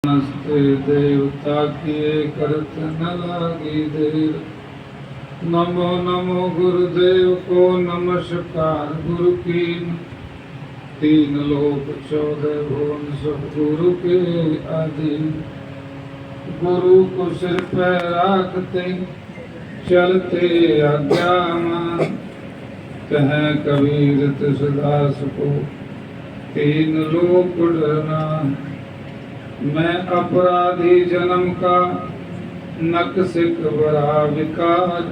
नमस्ते देवता किए करत न लागी देर। नमो नमो गुरुदेव को नमस्कार गुरु की। तीन लोक 14 भुवन सब गुरु के अधीन। गुरु को सिर पे रखते चलते आज्ञा मान। कहें कबीर तुलसीदास को तीन लोक डरना। मैं अपराधी जन्म का नक्सिक बड़ा विकार।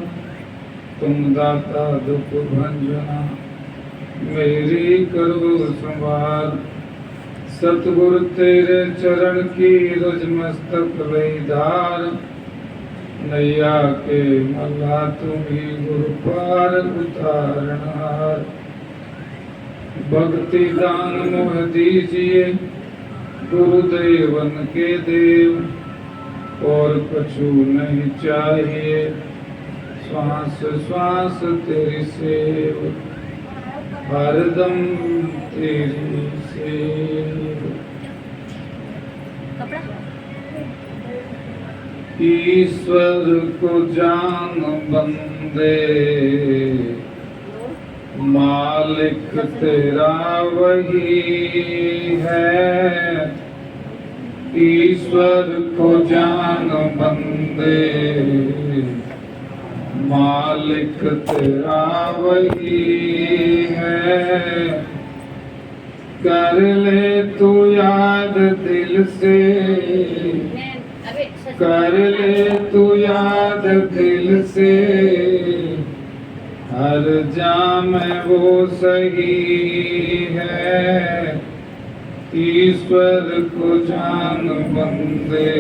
तुम दाता दुख भंजना मेरी करो संभाल। सतगुरु तेरे चरण की रज मस्तक लई धार। नैया के मल्ला तुम्ही गुरु पार उतारनहार। भक्ति दान मोह दीजिए गुरुदेवन के देव। और कछु नहीं चाहिए श्वास श्वास तेरी सेव। हरदम तेरी सेव। ईश्वर को जान बंदे मालिक तेरा वही है। ईश्वर को जान बंदे मालिक तेरा वही है। कर ले तू याद दिल से, कर ले तू याद दिल से। हर जाम वो सही है। ईश्वर को जान बंदे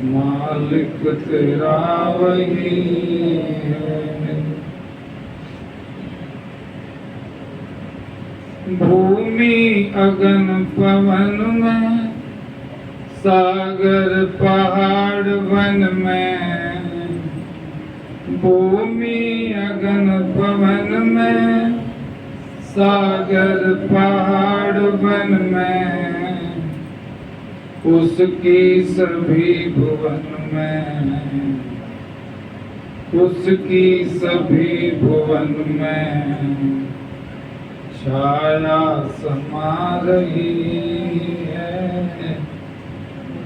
मालिक तेरा वही है। भूमि अगन पवन में सागर पहाड़ वन में। भूमि अगन पवन में सागर पहाड़ वन में। उसकी सभी भुवन में, उसकी सभी भुवन में छाया समा रही है।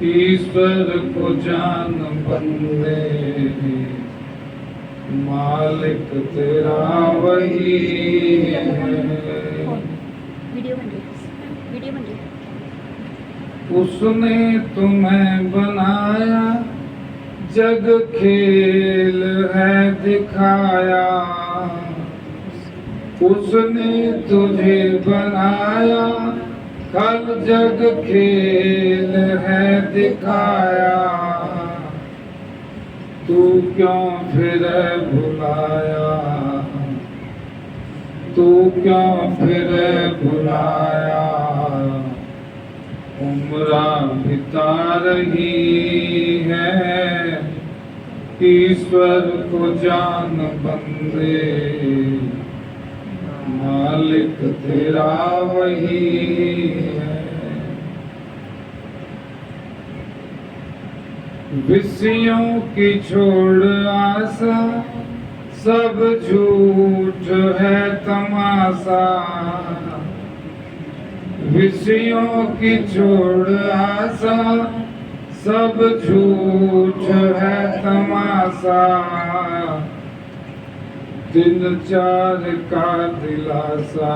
ईश्वर को जान बंदे मालिक तेरा वही है। उसने तुम्हें बनाया जग खेल है दिखाया। उसने तुझे बनाया कल जग खेल है दिखाया। तू क्यों फिर भुलाया, तू क्यों फिर भुलाया। उम्रा बिता रही है। ईश्वर को जान बंदे मालिक तेरा वही है। विषयों की छोड़ आशा सब झूठ है तमाशा। विषयों की छोड़ आशा सब झूठ है तमाशा। दिन चार का दिलासा,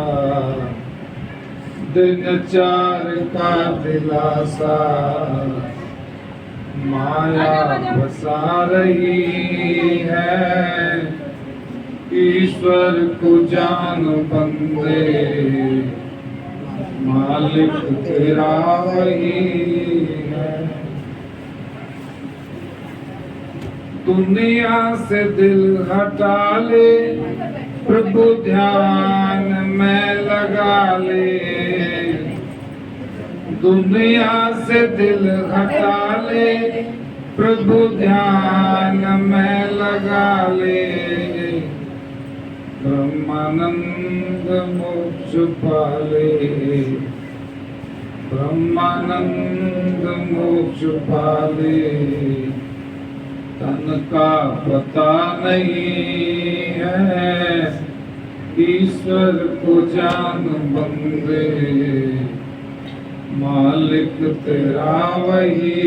दिन चार का दिलासा। माया फंसा रही है। ईश्वर को जान बंदे मालिक तेरा वही है। दुनिया से दिल हटा ले प्रभु ध्यान में लगा ले। दुनिया से दिल हटा ले प्रभु ध्यान में लगा ले। ब्रह्मानंद मोक्ष पाले। ब्रह्मानंद मोक्ष पाले, तन का पता नहीं है, ईश्वर को जान बंदे, मालिक तेरा वही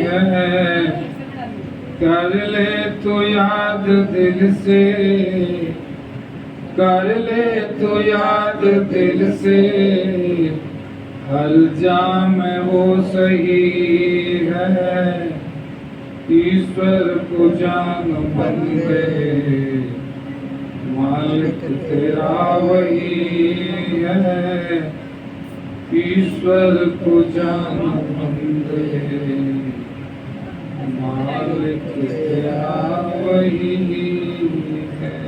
है। कर ले तो याद दिल से, कर ले तो याद दिल से, हर जाम वो सही है, ईश्वर को जान बंदे, मालिक तेरा वही है, ईश्वर को जान बंदे, मालिक तेरा वही है।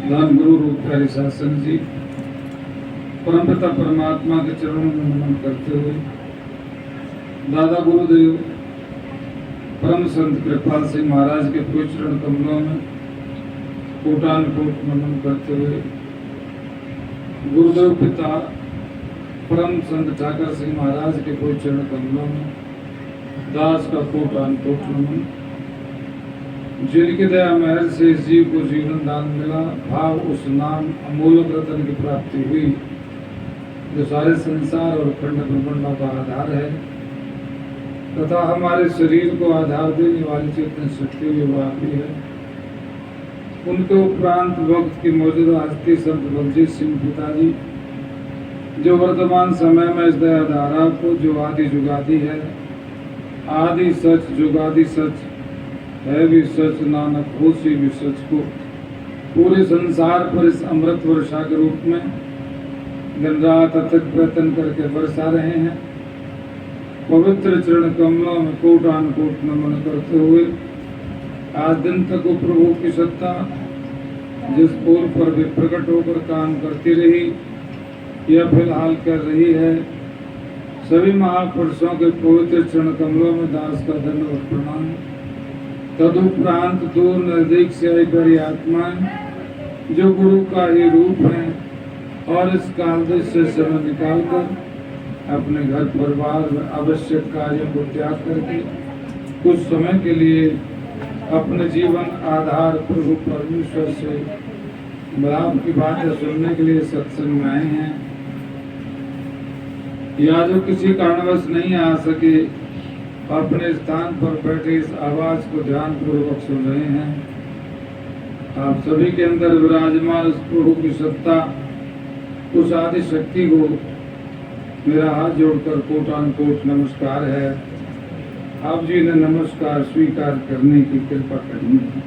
धन गुरु रूप हरि शासन जी, परमपिता परमात्मा के चरणों में नमन करते हुए, दादा गुरुदेव परम संत कृपाल सिंह महाराज के पूज्य चरण कमलों में कोटान कोट नमन करते हुए, गुरुदेव पिता परम संत ठाकर सिंह महाराज के पूज्य चरण कमलों में दास का कोटान कोट नमन। जिनकी दया महर से जीव को जीवन दान मिला, भाव उस नाम अमूल्य रतन की प्राप्ति हुई, जो सारे संसार और खंड ब्रह्मांडों का आधार है, तथा हमारे शरीर को आधार देने वाली चेतन शक्ति भी है। उनके उपरांत वक्त की मौजूदा हस्ती संत बलजीत सिंह पिताजी, जो वर्तमान समय में इस दया धारा को, जो आदि जुगादि है, आदि सच जुगादि सच है भी सच, नानक होशी भी सच को पूरे संसार पर इस अमृत वर्षा के रूप में दिन रात अथक प्रयत्न करके बरसा रहे हैं। पवित्र चरण कमलों में कोटान कोट नमन करते हुए, आज दिन तक वो प्रभु की सत्ता जिस पोल पर भी प्रकट होकर काम करती रही, यह फिलहाल कर रही है, सभी महापुरुषों के पवित्र चरण कमलों में दास का धन्यवाद प्रणाम। तदुपरांत दूर नजदीक से आई प्यारी आत्माएं, जो गुरु का ही रूप है, और इस काल से समय निकालकर अपने घर परिवार में आवश्यक कार्यों को त्याग करके कुछ समय के लिए अपने जीवन आधार प्रभु परमेश्वर से लाभ की बातें सुनने के लिए सत्संग में आए हैं, या जो किसी कारणवश नहीं आ सके, अपने स्थान पर बैठे इस आवाज को ध्यान पूर्वक सुन रहे हैं। आप सभी के अंदर विराजमान उस प्रभु की सत्ता, उस आदि शक्ति को मेरा हाथ जोड़कर कोटान कोट नमस्कार है। आप जी ने नमस्कार स्वीकार करने की कृपा करनी है।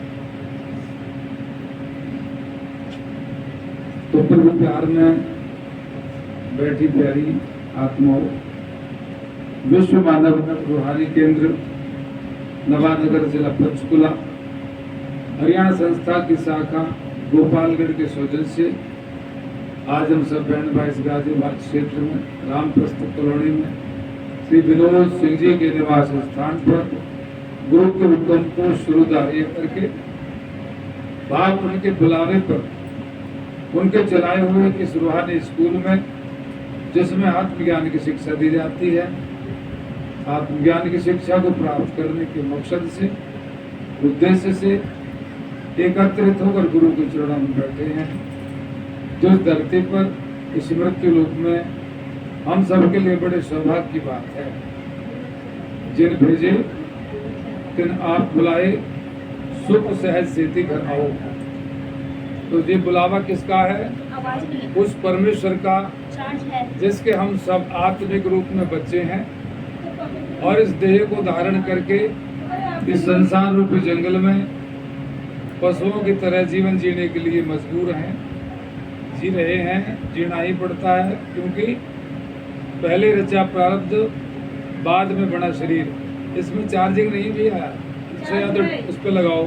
तो प्रभु प्यार में बैठी प्यारी आत्माओं, विश्व मानव रूहानी केंद्र नवानगर जिला पंचकुला हरियाणा संस्था की शाखा गोपालगढ़ के सौजन्य से आज हम सब बहन भाई इस गाजियाबाद क्षेत्र में रामप्रस्थ कॉलोनी में श्री विनोद सिंह जी के निवास स्थान पर गुरु के हुक्म को शुरूदारी करके बाप उनके बुलावे पर उनके चलाए हुए इस रूहानी स्कूल में, जिसमें आत्मज्ञान की शिक्षा दी जाती है, आत्मज्ञान की शिक्षा को प्राप्त करने के मकसद से, उद्देश्य से एकत्रित होकर गुरु के चरणों में बैठे हैं। जो इस धरती पर इस मृत्यु लोक में हम सबके लिए बड़े सौभाग्य की बात है। जिन भेजे तिन आप बुलाए, सुख सहज सेती घर आओ। तो ये बुलावा किसका है? उस परमेश्वर का, जिसके हम सब आत्मिक रूप में बच्चे हैं और इस देह को धारण करके इस संसार रूपी जंगल में पशुओं की तरह जीवन जीने के लिए मजबूर हैं, जी रहे हैं, जीना ही पड़ता है, क्योंकि पहले रचा प्रारब्ध, बाद में बना शरीर। इसमें चार्जिंग नहीं भी है, इससे या तो उस पर लगाओ,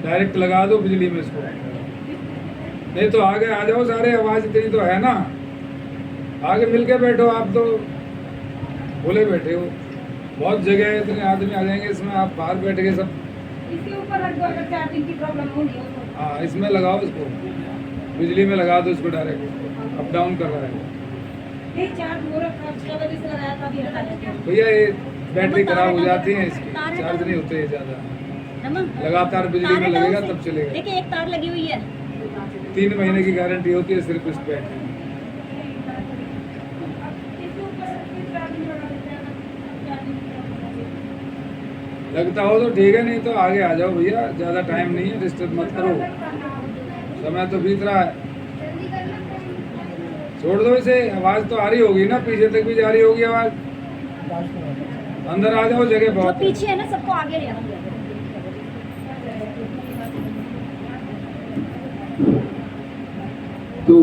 डायरेक्ट लगा दो बिजली में इसको, नहीं तो आगे आ जाओ सारे, आवाज इतनी तो है ना, आगे मिलके बैठो। आप तो भूले बैठे हो, बहुत जगह है, इतने आदमी आ जाएंगे इसमें, आप बाहर बैठ के सब इसके ऊपर रख दो अगर चार्जिंग की प्रॉब्लम होगी। हाँ, इसमें लगाओ इसको, बिजली में लगा दो इसको, डायरेक्ट अप डाउन कर रहा है भैया। ये बैटरी खराब हो जाती है इसकी, चार्ज नहीं होते ये ज़्यादा, लगातार बिजली में लगेगा तब चलेगा। देखिए एक तार लगी हुई है, 3 महीने की गारंटी होती है सिर्फ इस बैटरी। लगता हो तो ठीक है, नहीं तो आगे आ जाओ भैया, ज़्यादा टाइम नहीं है, डिस्टर्ब मत करो, समय तो बीत रहा है। छोड़ दो इसे, आवाज़ तो आ रही होगी ना, पीछे तक भी जा रही होगी आवाज़। अंदर आ जाओ, जगह जो बहुत है। पीछे है ना सबको आगे ले आओ। तो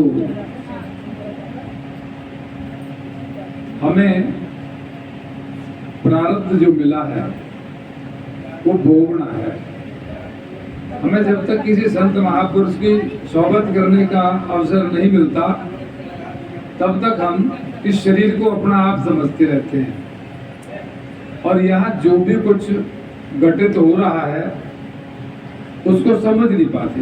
हमें प्रारब्ध जो मिला है वो भोगना है। हमें जब तक किसी संत महापुरुष की सोहबत करने का अवसर नहीं मिलता तब तक हम इस शरीर को अपना आप समझते रहते हैं, और यहाँ जो भी कुछ घटित हो रहा है उसको समझ नहीं पाते,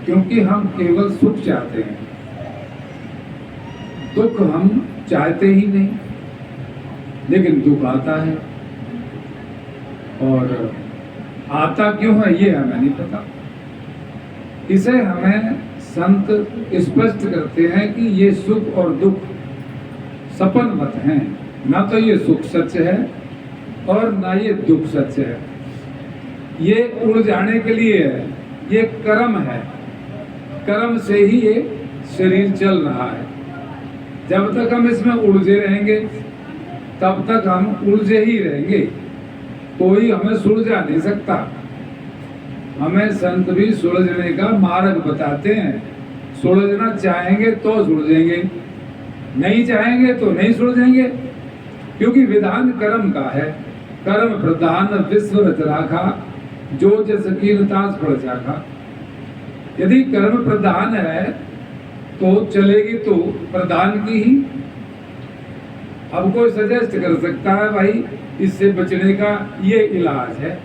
क्योंकि हम केवल सुख चाहते हैं, दुख हम चाहते ही नहीं। लेकिन दुख आता है, और आता क्यों है ये हमें नहीं पता। इसे हमें संत स्पष्ट करते हैं कि ये सुख और दुख सपन मत हैं, ना तो ये सुख सच है और ना ये दुख सच है। ये उड़ जाने के लिए है, ये कर्म है, कर्म से ही ये शरीर चल रहा है। जब तक हम इसमें उलझे रहेंगे तब तक हम उलझे ही रहेंगे, कोई हमें सुलझा नहीं सकता। हमें संत भी सुलझने का मार्ग बताते हैं। सुलझना चाहेंगे तो सुलझेंगे, नहीं चाहेंगे तो नहीं सुलझेंगे, क्योंकि विधान कर्म का है। कर्म प्रधान विश्व रच राखा, जो जस कीर्तास पड़ जाखा। यदि कर्म प्रधान है तो चलेगी तो प्रधान की ही। अब कोई सजेस्ट कर सकता है भाई इससे बचने का ये इलाज है,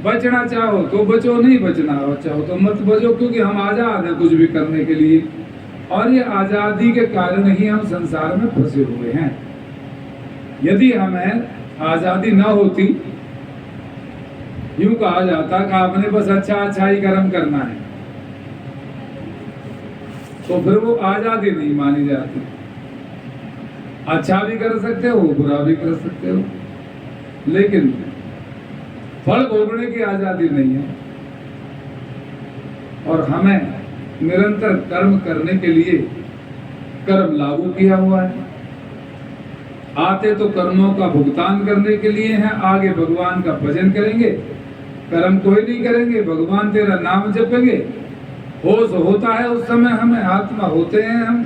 बचना चाहो तो बचो, नहीं बचना चाहो तो मत बचो, क्योंकि हम आजाद हैं कुछ भी करने के लिए, और ये आजादी के कारण ही हम संसार में फंसे हुए हैं। यदि हमें आजादी ना होती, यूं कहा जाता कि आपने बस अच्छा अच्छा ही कर्म करना है, तो फिर वो आजादी नहीं मानी जाती। अच्छा भी कर सकते हो, बुरा भी कर सकते हो, लेकिन फल भोगने की आजादी नहीं है। और हमें निरंतर कर्म करने के लिए कर्म लागू किया हुआ है। आते तो कर्मों का भुगतान करने के लिए हैं, आगे भगवान का भजन करेंगे, कर्म कोई नहीं करेंगे, भगवान तेरा नाम जपेंगे। होश होता है उस समय हमें, आत्मा होते हैं हम,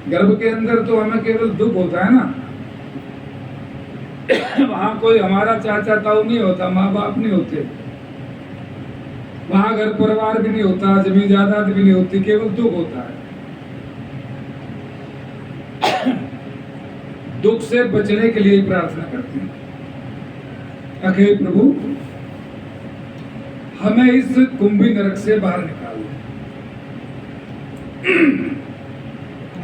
गर्भ के अंदर तो हमें केवल दुख होता है ना। वहां कोई हमारा चाचा ताऊ नहीं होता, माँ बाप नहीं होते, वहां घर परिवार भी नहीं होता, जमीन जायदाद भी नहीं होती, केवल दुख होता है। दुख से बचने के लिए प्रार्थना करते हैं, अखे प्रभु हमें इस कुंभी नरक से बाहर निकाल दो।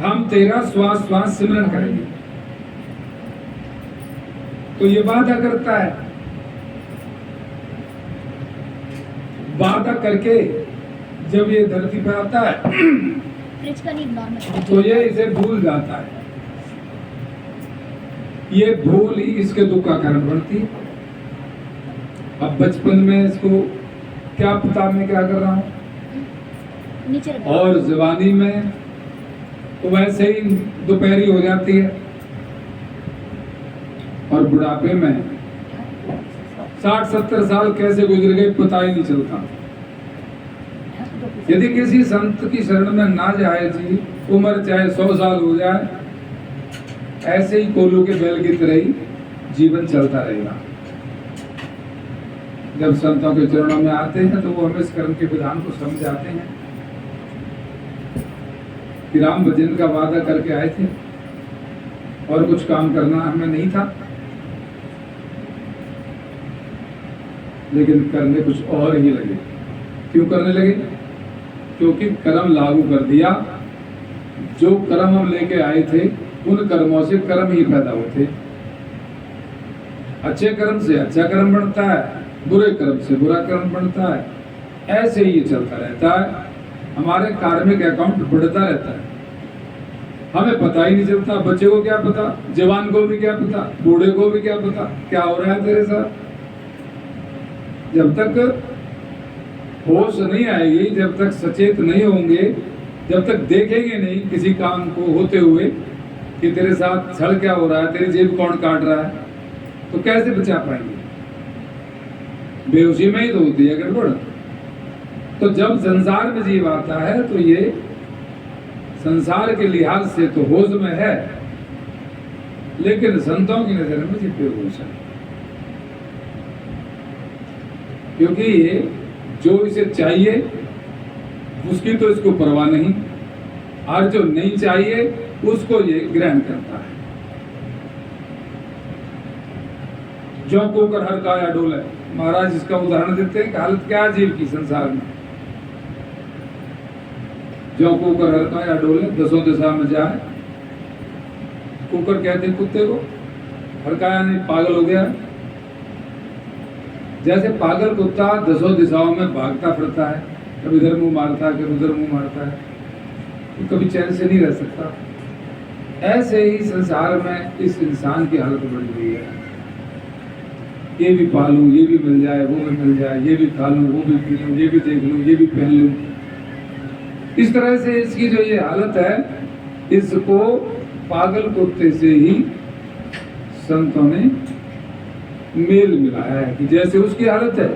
हम तेरा श्वास श्वास सिमरन करेंगे। तो ये वादा करता है, वादा करके जब ये धरती पर आता है तो ये इसे भूल जाता है। ये भूल ही इसके दुख का कारण बनती है। अब बचपन में इसको क्या पता मैं क्या कर रहा हूँ, और जवानी में तो वैसे ही दोपहरी हो जाती है, और बुढ़ापे में 60-70 साल कैसे गुजर गए पता ही नहीं चलता। यदि किसी संत की शरण में ना जाए जी, उम्र चाहे 100 साल हो जाए, ऐसे ही कोल्हू के बैल की तरह ही जीवन चलता रहेगा। जब संतों के चरणों में आते हैं तो वो हमें इस कर्म के विधान को समझाते हैं कि राम भजन का वादा करके आए थे और कुछ काम करना हमें नहीं था। लेकिन करने कुछ और ही लगे। क्यों करने लगे? क्योंकि कर्म लागू कर दिया। जो कर्म हम लेके आए थे उन कर्मों से कर्म ही पैदा होते। अच्छे कर्म से अच्छा कर्म बनता है, बुरे कर्म से बुरा कर्म बनता है। ऐसे ही ये चलता रहता है। हमारे कार्मिक अकाउंट बढ़ता रहता है, हमें पता ही नहीं चलता। बच्चे को क्या पता, जवान को भी क्या पता, बूढ़े को भी क्या पता क्या हो रहा है तेरे साथ। जब तक होश नहीं आएगी, जब तक सचेत नहीं होंगे, जब तक देखेंगे नहीं किसी काम को होते हुए कि तेरे साथ छल क्या हो रहा है, तेरी जेब कौन काट रहा है, तो कैसे बचा पाएंगे? बेहोशी में ही तो होती है गड़बड़। तो जब संसार में जीव आता है तो ये संसार के लिहाज से तो होश में है, लेकिन संतों की नजर में ये बेहोश है। क्योंकि ये जो इसे चाहिए उसकी तो इसको परवाह नहीं, और जो नहीं चाहिए उसको ये ग्रहण करता है। जो कोकर हर काया डोले, महाराज इसका उदाहरण देते हैं कि हालत क्या है जीव की संसार में। जो कुकर हर काया डोले, दसों दिशा में जाए। कुकर कहते हैं कुत्ते को, हर काया नहीं पागल हो गया। जैसे पागल कुत्ता दसों दिशाओं में भागता फिरता है, कभी इधर मुंह मारता है, कभी उधर मुंह मारता है, तो कभी चैन से नहीं रह सकता। ऐसे ही संसार में इस इंसान की हालत बन गई है। ये भी पालूं, ये भी मिल जाए, वो भी मिल जाए, ये भी खा लूं, वो भी पी लूं, ये भी देख लूं, ये भी पहन लूं। इस तरह से इसकी जो ये हालत है, इसको पागल कुत्ते से ही संतों ने मेल मिलाया है कि जैसे उसकी हालत है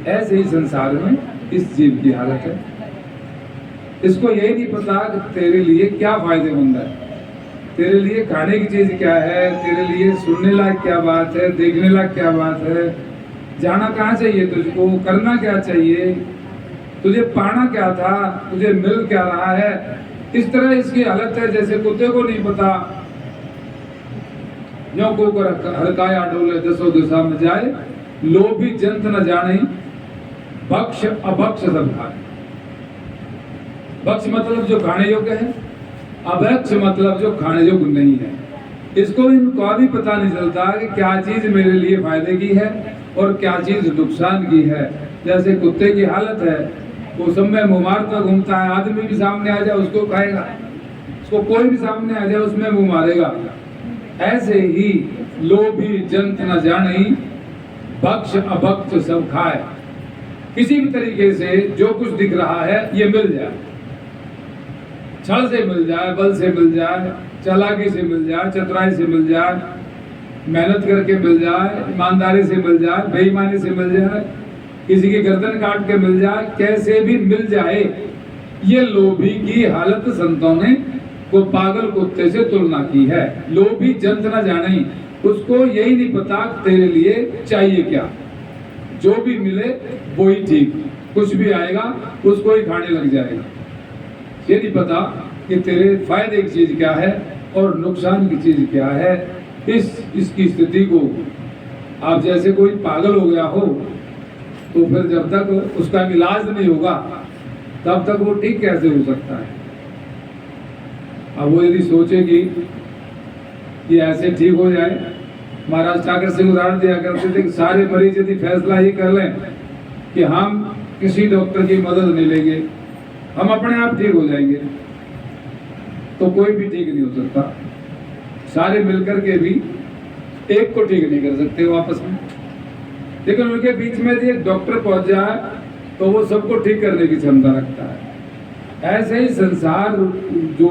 ऐसे ही संसार में इस जीव की हालत है। इसको यही नहीं पता कि तेरे लिए क्या फायदेमंद है, तेरे लिए खाने की चीज क्या है, तेरे लिए सुनने लायक क्या बात है, देखने लायक क्या बात है, जाना कहाँ चाहिए तुझको, करना क्या चाहिए, तुझे पाना क्या था, तुझे मिल क्या रहा है। इस तरह इसकी हालत है जैसे कुत्ते को नहीं पता। जो कोकर हरकाया डोले, दसों दिशा में जाए, लोभी जंत न जाने, भक्ष अभक्ष सब खाए। भक्ष मतलब जो खाने योग्य है, अभक्ष मतलब जो खाने योग्य नहीं है। इसको इनको भी पता नहीं चलता कि क्या चीज मेरे लिए फायदे की है और क्या चीज नुकसान की है। जैसे कुत्ते की हालत है, वो सब में मुंह मारता घूमता है, आदमी भी सामने आ जाए उसको खाएगा, उसको कोई भी सामने आ जाए उसमें मुंह मारेगा। ऐसे ही लोभी जंत न जाने, भक्ष अभक्ष सब खाए। किसी भी तरीके से जो कुछ दिख रहा है ये मिल जाए, छल से मिल जाए, बल से मिल जाए, चालाकी से मिल जाए, चतुराई से मिल जाए, मेहनत करके मिल जाए, ईमानदारी से मिल जाए, बेईमानी से मिल जाए, किसी की गर्दन काट के मिल जाए, कैसे भी मिल जाए। ये लोभी की हालत संतों ने वो पागल कुत्ते से तुलना की है। लोभी जंत न जाने, उसको यही नहीं पता तेरे लिए चाहिए क्या, जो भी मिले वो ही ठीक, कुछ भी आएगा उसको ही खाने लग जाएगा। ये नहीं पता कि तेरे फायदे की चीज क्या है और नुकसान की चीज क्या है। इसकी स्थिति को आप जैसे कोई पागल हो गया हो तो फिर जब तक उसका इलाज नहीं होगा तब तक वो ठीक कैसे हो सकता है। अब वो यदि सोचेगी कि ऐसे ठीक हो जाए, महाराज ठाकर सिंह उदाहरण दिया करते थे कि सारे मरीज यदि फैसला ही कर लें कि हम किसी डॉक्टर की मदद नहीं लेंगे, हम अपने आप ठीक हो जाएंगे, तो कोई भी ठीक नहीं हो सकता। सारे मिलकर के भी एक को ठीक नहीं कर सकते वो आपस में। लेकिन उनके बीच में यदि एक डॉक्टर पहुंच जाए तो वो सबको ठीक करने की क्षमता रखता है। ऐसे ही संसार जो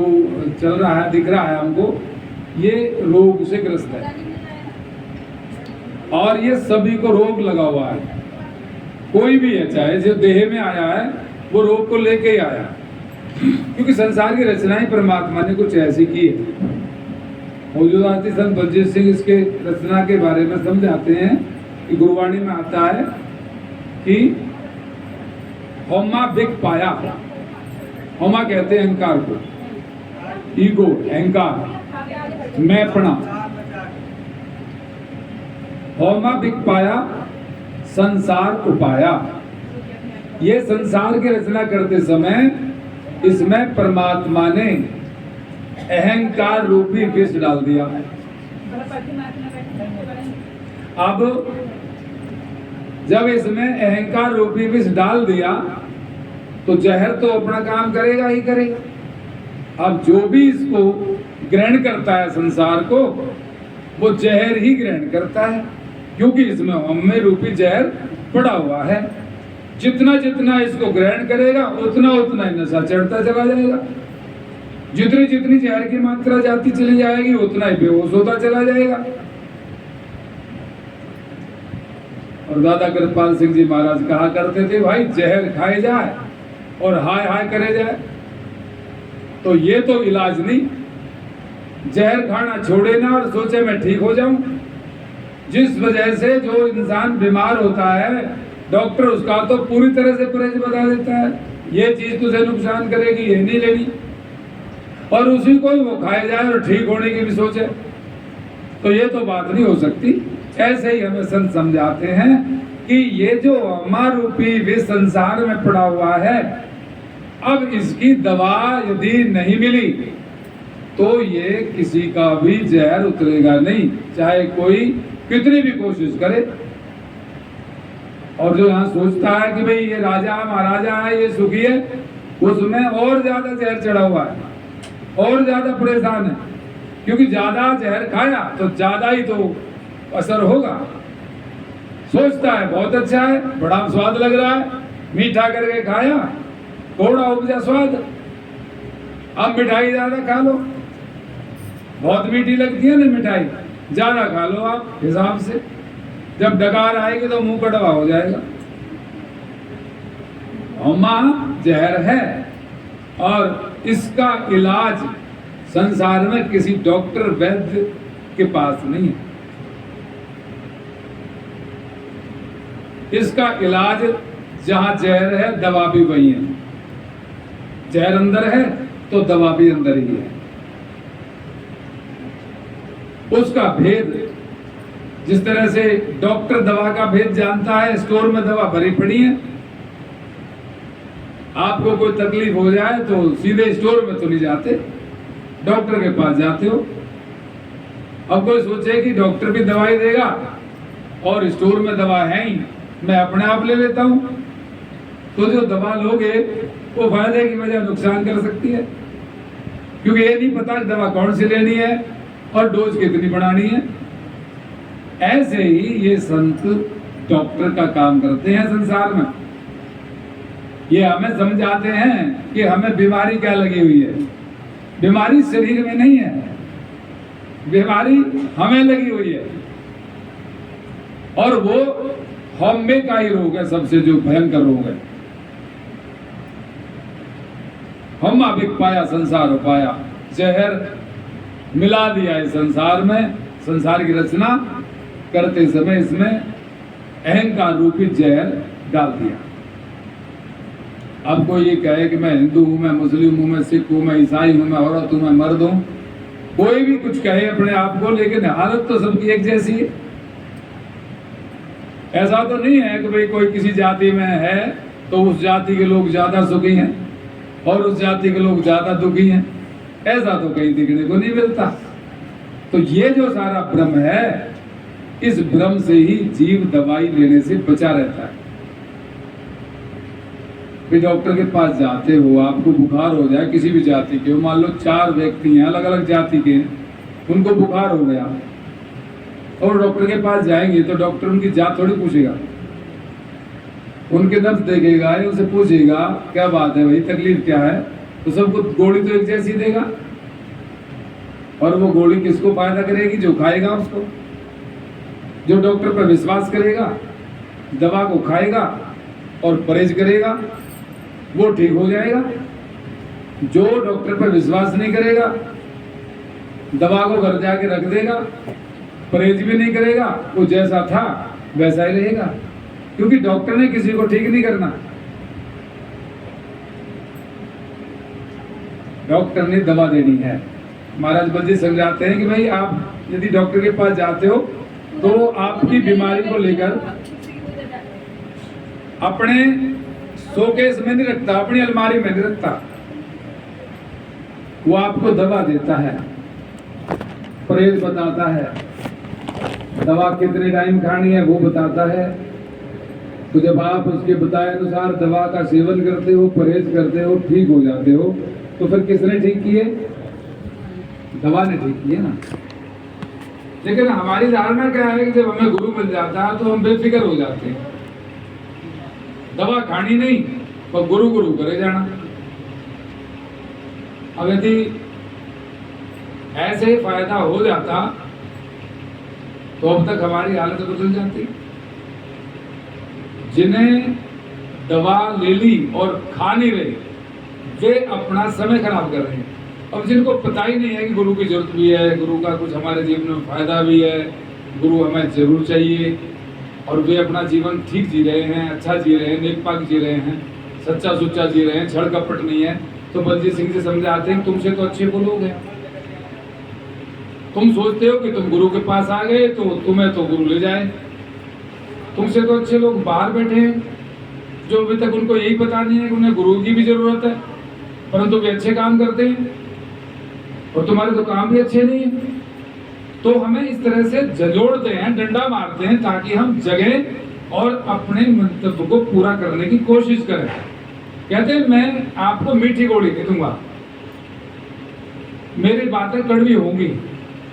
चल रहा है, दिख रहा है हमको, ये रोग से ग्रस्त है और ये सभी को रोग लगा हुआ है। कोई भी है, चाहे जो देह में आया है वो रोग को लेके ही आया, क्योंकि संसार की रचना ही परमात्मा ने कुछ ऐसी की है। मौजूदाती संत बलजीत सिंह इसके रचना के बारे में समझाते हैं कि गुरुवाणी में आता है कि होमा बिक पाया, होमा कहते हैं अहंकार को, ईगो अहंकार, मैंपना। होमा बिक पाया संसार उपाया। ये संसार की रचना करते समय इसमें परमात्मा ने अहंकार रूपी विष डाल दिया। अब जब इसमें अहंकार रूपी विष डाल दिया तो जहर तो अपना काम करेगा ही करेगा। अब जो भी इसको ग्रहण करता है संसार को, वो जहर ही ग्रहण करता है, क्योंकि इसमें हमें रूपी जहर पड़ा हुआ है। जितना जितना इसको ग्रहण करेगा उतना उतना ही नशा चढ़ता चला जाएगा। जितनी जितनी जहर की मात्रा जाती चली जाएगी उतना ही बेहोश होता चला जाएगा। और दादा कृपाल सिंह जी महाराज कहा करते थे, भाई जहर खाए जाए और हाय हाय करे जाए, तो ये तो इलाज नहीं। जहर खाना छोड़े ना और सोचे मैं ठीक हो जाऊं। जिस वजह से जो इंसान बीमार होता है, डॉक्टर उसका तो पूरी तरह से परहेज बता देता है, ये चीज तुझे नुकसान करेगी, ये नहीं लेनी, और उसी को ही वो खाए जाए और ठीक होने की भी सोचे, तो ये तो बात नहीं हो सकती। ऐसे ही हमें संत समझाते हैं कि ये जो अम्मा रूपी विष संसार में पड़ा हुआ है, अब इसकी दवा यदि नहीं मिली तो ये किसी का भी जहर उतरेगा नहीं, चाहे कोई कितनी भी कोशिश करे। और जो यहाँ सोचता है कि भाई ये राजा महाराजा है, ये सुखी है, उसमें और ज्यादा जहर चढ़ा हुआ है और ज्यादा परेशान है, क्योंकि ज्यादा जहर खाया तो ज्यादा ही तो असर होगा। सोचता है बहुत अच्छा है, बड़ा स्वाद लग रहा है, मीठा करके खाया, थोड़ा उपजा स्वाद, अब मिठाई ज्यादा खा लो, बहुत मीठी लगती है ना मिठाई, ज्यादा खा लो आप हिसाब से, जब डकार आएगी तो मुंह कड़वा हो जाएगा। अम्मा जहर है और इसका इलाज संसार में किसी डॉक्टर वैद्य के पास नहीं है। इसका इलाज जहां जहर है दवा भी वही है, जहर अंदर है तो दवा भी अंदर ही है। उसका भेद, जिस तरह से डॉक्टर दवा का भेद जानता है, स्टोर में दवा भरी पड़ी है, आपको कोई तकलीफ हो जाए तो सीधे स्टोर में तो नहीं जाते, डॉक्टर के पास जाते हो। अब कोई सोचे कि डॉक्टर भी दवाई देगा और स्टोर में दवा है ही, मैं अपने आप ले लेता हूं, तो जो दवा लोगे वो फायदे की वजह नुकसान कर सकती है, क्योंकि ये नहीं पता दवा कौन सी लेनी है और डोज कितनी बढ़ानी है। ऐसे ही ये संत डॉक्टर का काम करते हैं संसार में। ये हमें समझाते हैं कि हमें बीमारी क्या लगी हुई है। बीमारी शरीर में नहीं है, बीमारी हमें लगी हुई है, और वो हौमे का ही रोग है, सबसे जो भयंकर रोग है। हम अभिक पाया संसार हो पाया, जहर मिला दिया है संसार में। संसार की रचना करते समय इसमें अहंकार रूपी जहर डाल दिया। अब कोई ये कहे कि मैं हिंदू हूं, मैं मुस्लिम हूं, मैं सिख हूं, मैं ईसाई हूं, मैं औरत हूं, मैं मर्द हूं, कोई भी कुछ कहे अपने आप को, लेकिन हालत तो सबकी एक जैसी है। ऐसा तो नहीं है कि भाई कोई किसी जाति में है तो उस जाति के लोग ज्यादा सुखी हैं और उस जाति के लोग ज्यादा दुखी हैं, ऐसा तो कहीं दिखने को नहीं मिलता। तो ये जो सारा भ्रम है, इस भ्रम से ही जीव दवाई लेने से बचा रहता है। फिर डॉक्टर के पास जाते हो, आपको बुखार हो जाए किसी भी जाति के, मान लो 4 व्यक्ति हैं अलग अलग जाति के, उनको बुखार हो गया और डॉक्टर के पास जाएंगे तो डॉक्टर उनकी जात थोड़ी पूछेगा, उनके नब्ज देखेगा, उनसे पूछेगा क्या बात है भाई, तकलीफ क्या है, तो सबको गोली तो एक जैसी देगा। और वो गोली किसको फायदा करेगी? जो खाएगा उसको। जो डॉक्टर पर विश्वास करेगा, दवा को खाएगा और परहेज करेगा, वो ठीक हो जाएगा। जो डॉक्टर पर विश्वास नहीं करेगा, दवा को घर जाके रख देगा, परहेज भी नहीं करेगा, वो जैसा था वैसा ही रहेगा, क्योंकि डॉक्टर ने किसी को ठीक नहीं करना, डॉक्टर ने दवा देनी है। महाराज बलजी समझाते हैं कि भाई आप यदि डॉक्टर के पास जाते हो तो आपकी बीमारी को लेकर अपने शोकेस में नहीं रखता, अपनी अलमारी में नहीं रखता। वो आपको दवा देता है, परहेज बताता है, दवा कितने टाइम खानी है वो बताता है। तो जब आप उसके बताए अनुसार दवा का सेवन करते हो, परहेज करते हो, ठीक हो जाते हो, तो फिर किसने ठीक किए? दवा ने ठीक किए ना। लेकिन हमारी धारणा क्या है कि जब हमें गुरु मिल जाता है तो हम बेफिक्र हो जाते हैं, दवा खानी नहीं पर गुरु गुरु करे जाना। अब यदि ऐसे फायदा हो जाता तो अब तक हमारी हालत बदल जाती। जिन्हें दवा ले ली और खा नहीं रहे, वे अपना समय खराब कर रहे हैं। अब जिनको पता ही नहीं है कि गुरु की जरूरत भी है, गुरु का कुछ हमारे जीवन में फायदा भी है, गुरु हमें जरूर चाहिए, और वे अपना जीवन ठीक जी रहे हैं, अच्छा जी रहे हैं, नेकपाक जी रहे हैं, सच्चा सुच्चा जी रहे हैं, छल कपट नहीं है, तो बलजीत सिंह से समझाते हैं तुमसे तो अच्छे को लोग हैं। तुम सोचते हो कि तुम गुरु के पास आ गए तो तुम्हें तो गुरु ले जाए। तुमसे तो अच्छे लोग बाहर बैठे हैं जो अभी तक उनको यही पता नहीं है कि उन्हें गुरु की भी जरूरत है, परंतु वे अच्छे काम करते हैं और तुम्हारे तो काम भी अच्छे नहीं है। तो हमें इस तरह से झंझोड़ते हैं, डंडा मारते हैं ताकि हम जगें और अपने मंतव्य को पूरा करने की कोशिश करें। कहते हैं मैं आपको मीठी गोली दे दूंगा, मेरी बातें कड़वी होंगी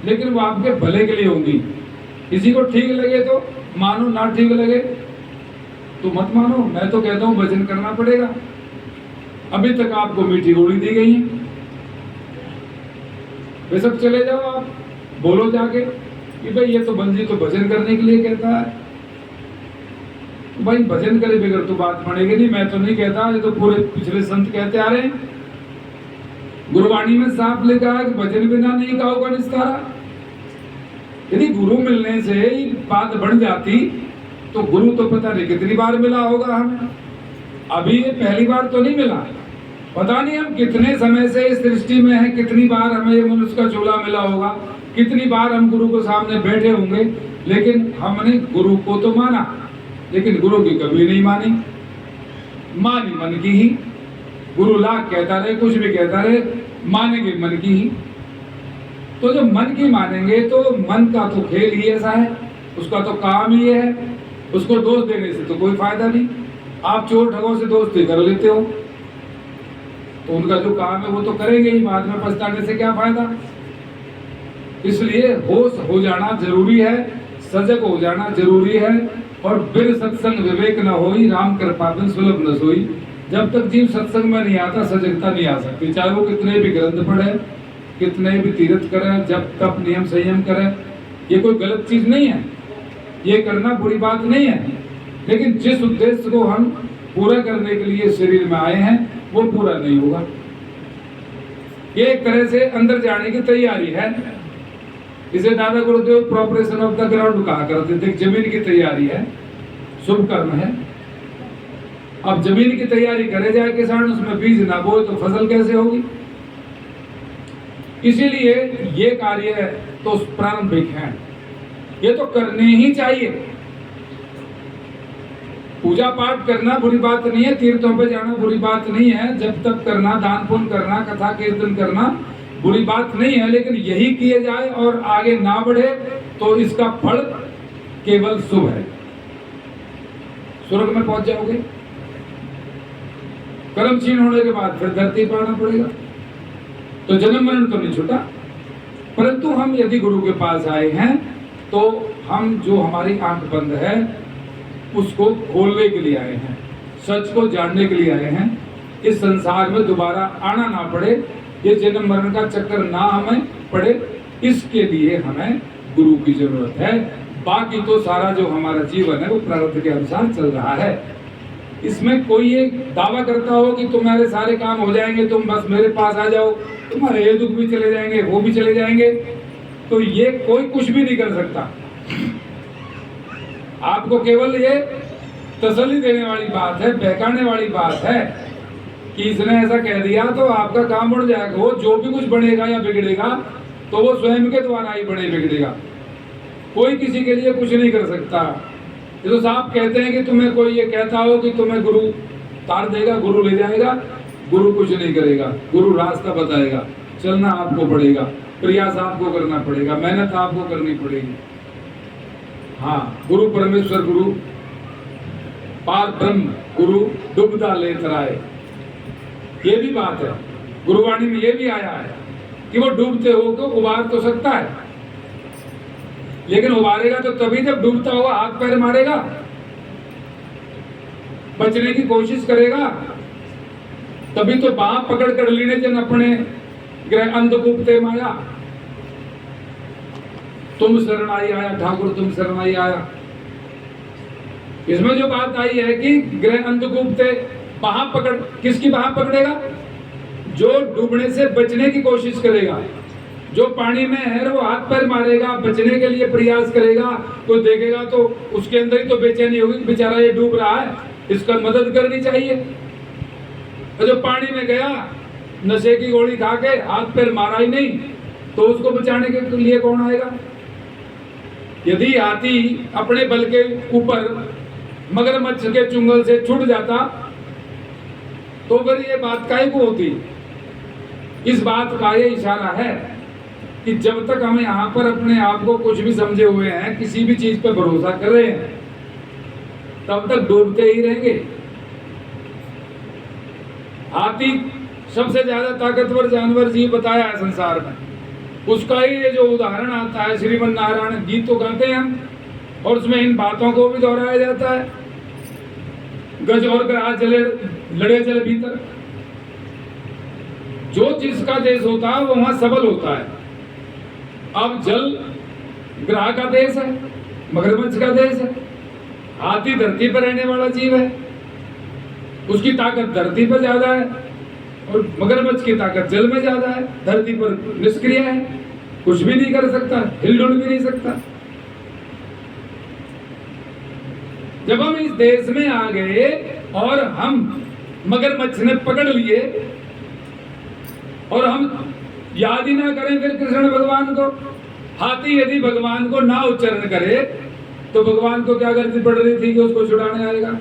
लेकिन वो आपके भले के लिए होंगी। किसी को ठीक लगे तो मानो, ना ठीक लगे तो मत मानो। मैं तो कहता हूं भजन करना पड़ेगा। अभी तक आपको मीठी गोली दी गई है, वे सब चले जाओ, आप बोलो जाके कि भाई ये तो बंजी तो भजन करने के लिए कहता है। तो भाई भजन करे बगैर तो बात बनेगी नहीं। मैं तो नहीं कहता, ये तो पूरे पिछले संत कहते आ रहे हैं। गुरुवाणी में साफ लिखा है कि भजन बिना नहीं का होगा निस्तारा। यदि गुरु मिलने से ही बात बढ़ जाती तो गुरु तो पता नहीं कितनी बार मिला होगा हमें। अभी ये पहली बार तो नहीं मिला, पता नहीं हम कितने समय से इस सृष्टि में हैं, कितनी बार हमें ये मनुष्य का चोला मिला होगा, कितनी बार हम गुरु के सामने बैठे होंगे, लेकिन हमने गुरु को तो माना, लेकिन गुरु की कभी नहीं मानी। मानी मन की ही। गुरु लाख कहता रहे, कुछ भी कहता रहे, मानेंगे मन की ही। तो जब मन की मानेंगे तो मन का तो खेल ही ऐसा है, उसका तो काम ही है, उसको दोष देने से तो कोई फायदा नहीं। आप चोर ठगों से दोस्ती कर लेते हो तो उनका जो काम है वो तो करेंगे ही, बाद में पछताने से क्या फायदा। इसलिए होश हो जाना जरूरी है, सजग हो जाना जरूरी है। और बिन सत्संग विवेक न होई, राम कृपा बिन सुलभ न सोई। जब तक जीव सत्संग में नहीं आता सजगता नहीं आ सकती। चाहे वो कितने भी ग्रंथ पढ़े, कितने भी तीर्थ करे, जब तब नियम संयम करे, ये कोई गलत चीज नहीं है, ये करना बुरी बात नहीं है। लेकिन जिस उद्देश्य को हम पूरा करने के लिए शरीर में आए हैं वो पूरा नहीं होगा। ये एक तरह से अंदर जाने की तैयारी है। इसे दादा गुरुदेव प्रोपरेशन ऑफ द ग्राउंड कहा करते थे। जमीन की तैयारी है, शुभ कर्म है। अब जमीन की तैयारी करे जाए किसान, उसमें बीज ना बोए तो फसल कैसे होगी। इसीलिए ये कार्य तो प्रारंभिक है, ये तो करने ही चाहिए। पूजा पाठ करना बुरी बात नहीं है, तीर्थों पे जाना बुरी बात नहीं है, जब तक करना, दान पुण्य करना, कथा कीर्तन करना बुरी बात नहीं है। लेकिन यही किए जाए और आगे ना बढ़े तो इसका फल केवल शुभ है। स्वर्ग में पहुंच जाओगे, कर्म क्षीण होने के बाद फिर धरती पर आना पड़ेगा। तो जन्म मरण तो नहीं छूटा, परंतु हम यदि गुरु के पास आए हैं तो हम जो हमारी आंख बंद है उसको खोलने के लिए आए हैं, सच को जानने के लिए आए हैं। इस संसार में दोबारा आना ना पड़े, ये जन्म मरण का चक्कर ना हमें पड़े, इसके लिए हमें गुरु की जरूरत है। बाकी तो सारा जो हमारा जीवन है वो प्रारब्ध के अनुसार चल रहा है। इसमें कोई ये दावा करता हो कि तुम्हारे सारे काम हो जाएंगे, तुम बस मेरे पास आ जाओ, तुम्हारे ये दुख भी चले जाएंगे, वो भी चले जाएंगे, तो ये कोई कुछ भी नहीं कर सकता। आपको केवल ये तसल्ली देने वाली बात है, बहकाने वाली बात है कि इसने ऐसा कह दिया तो आपका काम बढ़ जाएगा। वो जो भी कुछ बढ़ेगा या बिगड़ेगा तो वो स्वयं के द्वारा ही बढ़े बिगड़ेगा, कोई किसी के लिए कुछ नहीं कर सकता। ये तो साहब कहते हैं कि तुम्हें कोई ये कहता हो कि तुम्हें गुरु तार देगा, गुरु ले जाएगा, गुरु कुछ नहीं करेगा, गुरु रास्ता बताएगा, चलना आपको पड़ेगा, प्रयास आपको करना पड़ेगा, मेहनत आपको करनी पड़ेगी। हाँ, गुरु परमेश्वर गुरु पार ब्रह्म गुरु डूबता ले तराए, ये भी बात है। गुरुवाणी में ये भी आया है कि वो डूबते हो तो उबार तो सकता है, लेकिन उबारेगा तो तभी जब डूबता हुआ हाथ पैर मारेगा, बचने की कोशिश करेगा, तभी तो बाह पकड़ कर लेने जन अपने ग्रह अंधगुप्ते माया, तुम शरणाई आया ठाकुर, तुम शरणाई आया। इसमें जो बात आई है कि ग्रह अंधगुप्ते बाह पकड़, किसकी बाह पकड़ेगा? जो डूबने से बचने की कोशिश करेगा, जो पानी में है वो हाथ पैर मारेगा, बचने के लिए प्रयास करेगा, तो देखेगा तो उसके अंदर ही तो बेचैनी होगी, बेचारा ये डूब रहा है, इसका मदद करनी चाहिए। और जो पानी में गया, नशे की गोली खा के हाथ पैर मारा ही नहीं, तो उसको बचाने के लिए कौन आएगा? यदि हाथी अपने बल के ऊपर मगरमच्छ के चुंगल से छूट जाता तो फिर ये बात काहे को होती? इस बात का ये इशारा है कि जब तक हम यहाँ पर अपने आप को कुछ भी समझे हुए हैं, किसी भी चीज पर भरोसा कर रहे हैं, तब तक डूबते ही रहेंगे। हाथी सबसे ज्यादा ताकतवर जानवर जीव बताया है संसार में, उसका ही ये जो उदाहरण आता है, श्रीमन नारायण गीत तो गाते हैं हम, और उसमें इन बातों को भी दोहराया जाता है। गज और ग्राह जले लड़े जल भीतर, जो जिसका देश होता है वो वहां सबल होता है। अब जल ग्राह का देश है, मगरमच्छ का देश है, हाथी धरती पर रहने वाला जीव है, उसकी ताकत धरती पर ज्यादा है, और मगरमच्छ की ताकत जल में ज्यादा है, धरती पर निष्क्रिय है, कुछ भी नहीं कर सकता, हिलडुल भी नहीं सकता। जब हम इस देश में आ गए और हम मगरमच्छ ने पकड़ लिए और हम याद ही ना करें फिर कृष्ण भगवान को, हाथी यदि भगवान को ना उच्चारण करे तो भगवान को क्या गलती पड़ रही थी कि उसको छुड़ाने आएगा?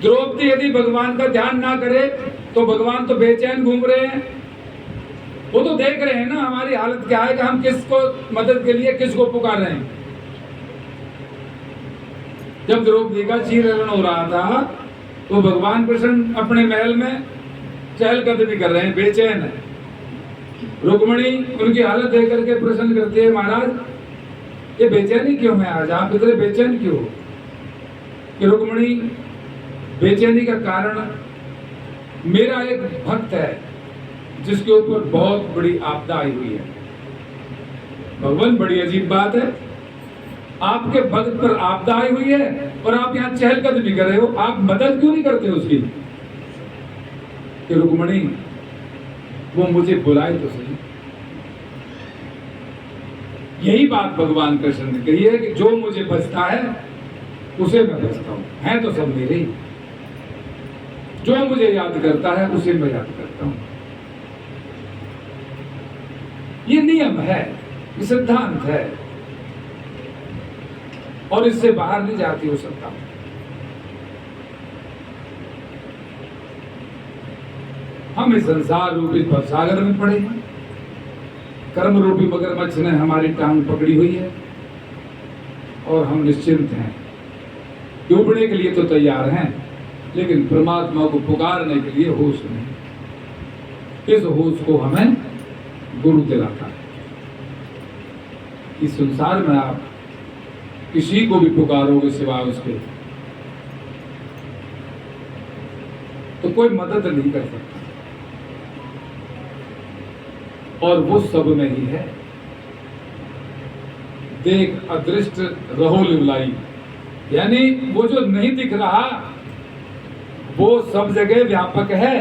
द्रौपदी यदि भगवान का ध्यान ना करे तो भगवान तो बेचैन घूम रहे हैं, वो तो देख रहे हैं ना हमारी हालत क्या है कि हम किसको मदद के लिए किसको पुकार रहे हैं। जब द्रौपदी का चीरहरण हो रहा था तो भगवान कृष्ण अपने महल में चहलकदमी कर रहे हैं, बेचैन है। रुक्मिणी उनकी हालत देख करके प्रश्न करती है, महाराज ये बेचैनी क्यों है, आज आप इतने बेचैन क्यों? कि रुक्मिणी बेचैनी का कारण, मेरा एक भक्त है जिसके ऊपर बहुत बड़ी आपदा आई हुई है। भगवान, बड़ी अजीब बात है, आपके भक्त पर आपदा आई हुई है और आप यहाँ चहलकदमी कर रहे हो, आप मदद क्यों नहीं करते उसकी? कि रुक्मिणी वो मुझे बुलाए तो सही। यही बात भगवान कृष्ण ने कही है कि जो मुझे बचता है उसे मैं बचता हूं, है तो सब मेरे ही। जो मुझे याद करता है उसे मैं याद करता हूं। ये नियम है, ये सिद्धांत है, और इससे बाहर नहीं जाती हो सकता। हम इस संसार रूपी भवसागर में पड़े हैं, कर्म रूपी मगरमच्छ ने हमारी टांग पकड़ी हुई है और हम निश्चिंत हैं, डूबने के लिए तो तैयार हैं, लेकिन परमात्मा को पुकारने के लिए होश नहीं। इस होश को हमें गुरु दिलाता है। इस संसार में आप किसी को भी पुकारोगे सिवाय उसके तो कोई मदद नहीं कर सकता, और वो सब में ही है। देख अदृष्ट रहो लिवलाई, यानी वो जो नहीं दिख रहा वो सब जगह व्यापक है।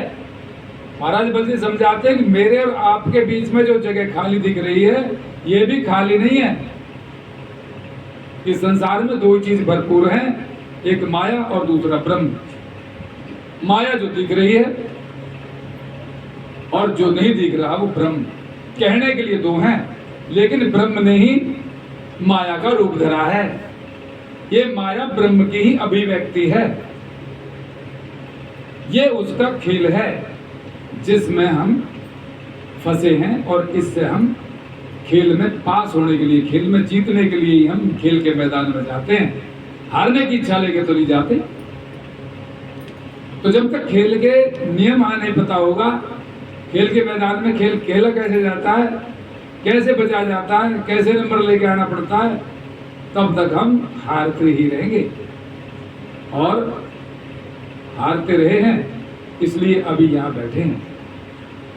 महाराज बल्कि समझाते हैं कि मेरे और आपके बीच में जो जगह खाली दिख रही है ये भी खाली नहीं है। इस संसार में दो चीज भरपूर हैं, एक माया और दूसरा ब्रह्म। माया जो दिख रही है और जो नहीं दिख रहा वो ब्रह्म। कहने के लिए दो हैं, लेकिन ब्रह्म ने ही माया का रूप धरा है। ये माया ब्रह्म की ही अभिव्यक्ति है। ये उसका खेल है जिसमें हम फंसे हैं, और इससे हम खेल में पास होने के लिए, खेल में जीतने के लिए ही हम खेल के मैदान में जाते हैं। हारने की इच्छा लेके तो नहीं जाते। तो जब तक खेल के नियम नहीं पता होगा, खेल के मैदान में खेल खेला कैसे जाता है, कैसे बचा जाता है, कैसे नंबर लेके आना पड़ता है, तब तक हम हारते ही रहेंगे। और हारते रहे हैं, इसलिए अभी यहाँ बैठे हैं।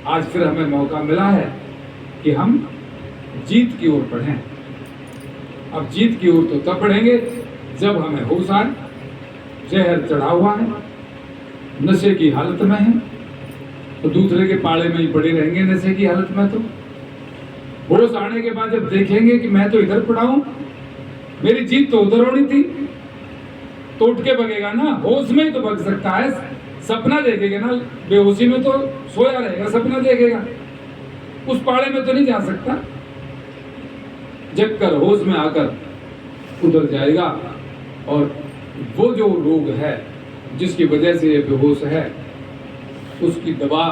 आज फिर हमें मौका मिला है कि हम जीत की ओर बढ़ें। अब जीत की ओर तो तब बढ़ेंगे जब हमें होश आए। जहर चढ़ा हुआ है, नशे की हालत में है, तो दूसरे के पाले में ही पड़े रहेंगे नशे की हालत में। तो होश आने के बाद जब देखेंगे कि मैं तो इधर पड़ा हूं, मेरी जीत तो उधर होनी थी, तो उठ के भगेगा ना। होश में ही तो भग सकता है, सपना देखेगा ना। बेहोशी में तो सोया रहेगा, सपना देखेगा, उस पाड़े में तो नहीं जा सकता। जगकर होश में आकर उधर जाएगा। और वो जो रोग है जिसकी वजह से ये बेहोश है, उसकी दवा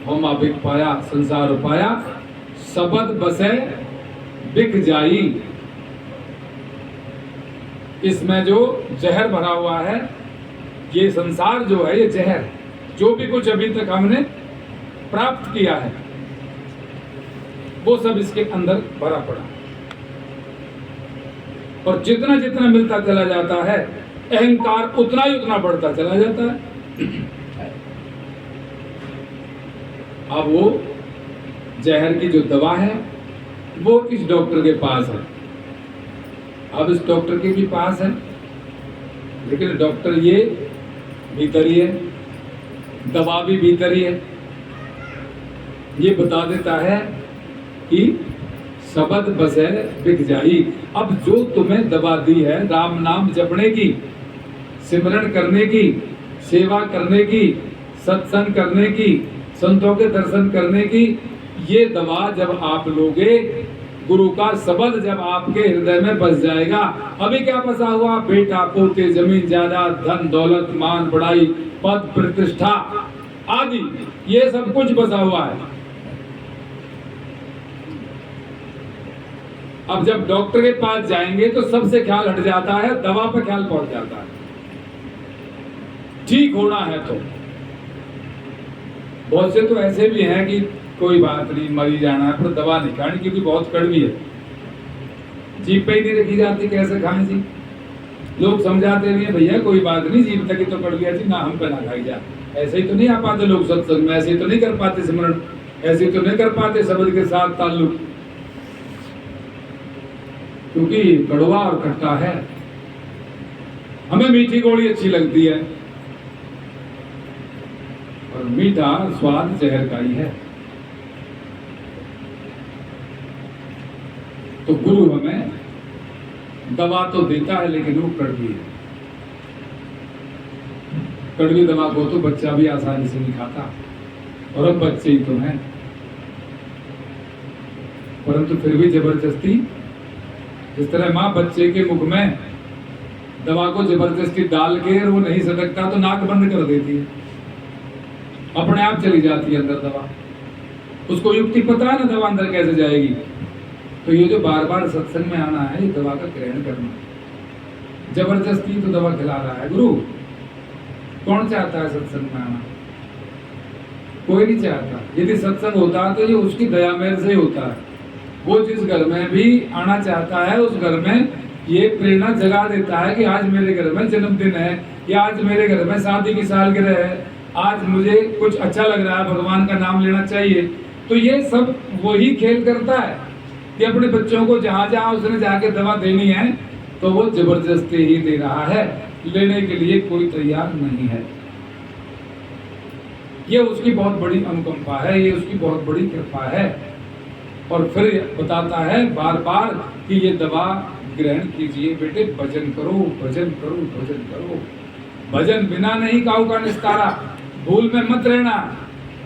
होमा बिक पाया संसार पाया, सबद बसे बिक जाई। इसमें जो जहर भरा हुआ है, ये संसार जो है, ये जहर है। जो भी कुछ अभी तक हमने प्राप्त किया है, वो सब इसके अंदर भरा पड़ा। और जितना जितना मिलता चला जाता है, अहंकार उतना ही उतना बढ़ता चला जाता है। अब वो जहर की जो दवा है, वो इस डॉक्टर के पास है। अब इस डॉक्टर के भी पास है, लेकिन डॉक्टर ये भीतर ही है, दवा भी भीतर ही है। ये बता देता है कि सबद बसे बिक जाई। अब जो तुम्हें दवा दी है राम नाम जपने की, सिमरन करने की, सेवा करने की, सत्संग करने की, संतों के दर्शन करने की, ये दवा जब आप लोगे, गुरु का शब्द जब आपके हृदय में बस जाएगा। अभी क्या बसा हुआ? बेटा पोते, जमीन जायदाद, धन दौलत, मान बढ़ाई, पद प्रतिष्ठा आदि, ये सब कुछ बसा हुआ है। अब जब डॉक्टर के पास जाएंगे तो सबसे ख्याल हट जाता है, दवा पर ख्याल पहुंच जाता है। ठीक होना है तो बहुत से तो ऐसे भी हैं कि कोई बात नहीं, मरी जाना है, पर दवा नहीं खानी क्योंकि बहुत कड़वी है। जीभ पे ही नहीं रखी जाती, कैसे खाएं जी? लोग समझाते भी हैं, भैया कोई बात नहीं, जीभ तक ही तो कड़वी है, ना हम पे ना खाई जा। ऐसे ही तो नहीं आ पाते लोग सत्संग में, ऐसे ही तो नहीं कर पाते सिमरन, ऐसे ही तो नहीं कर पाते शब्द के साथ ताल्लुक, क्योंकि कड़वा और खट्टा है। हमें मीठी गोली अच्छी लगती है, और मीठा स्वाद जहर का ही है। तो गुरु हमें दवा तो देता है, लेकिन वो कड़वी है। कड़वी दवा को तो बच्चा भी आसानी से नहीं खाता, और अब बच्चे ही तो हैं, परंतु फिर भी जबरदस्ती, जिस तरह माँ बच्चे के मुख में दवा को जबरदस्ती डाल के वो नहीं सटकता तो नाक बंद कर देती है, अपने आप चली जाती है अंदर दवा। उसको युक्ति पता है ना दवा अंदर कैसे जाएगी। तो ये जो बार बार सत्संग में आना है, ये दवा का ग्रहण करना, जबरदस्ती तो दवा खिला रहा है गुरु। कौन चाहता है सत्संग में आना? कोई नहीं चाहता। यदि सत्संग होता तो ये उसकी दया मेहर से ही होता है। वो जिस घर में भी आना चाहता है, उस घर में ये प्रेरणा जगा देता है कि आज मेरे घर में जन्मदिन है, या आज मेरे घर में शादी की सालगिरह है, आज मुझे कुछ अच्छा लग रहा है, भगवान का नाम लेना चाहिए। तो ये सब वही खेल करता है कि अपने बच्चों को जहां जहां उसने जाके दवा देनी है, तो वो जबरदस्ती ही दे रहा है, लेने के लिए कोई तैयार नहीं है। ये उसकी बहुत बड़ी अनुकंपा है, ये उसकी बहुत बड़ी कृपा है। और फिर बताता है बार बार कि ये दवा ग्रहण कीजिए बेटे, भजन करो, भजन करो, भजन करो। भजन बिना नहीं काऊ का निस्तारा। भूल में मत रहना,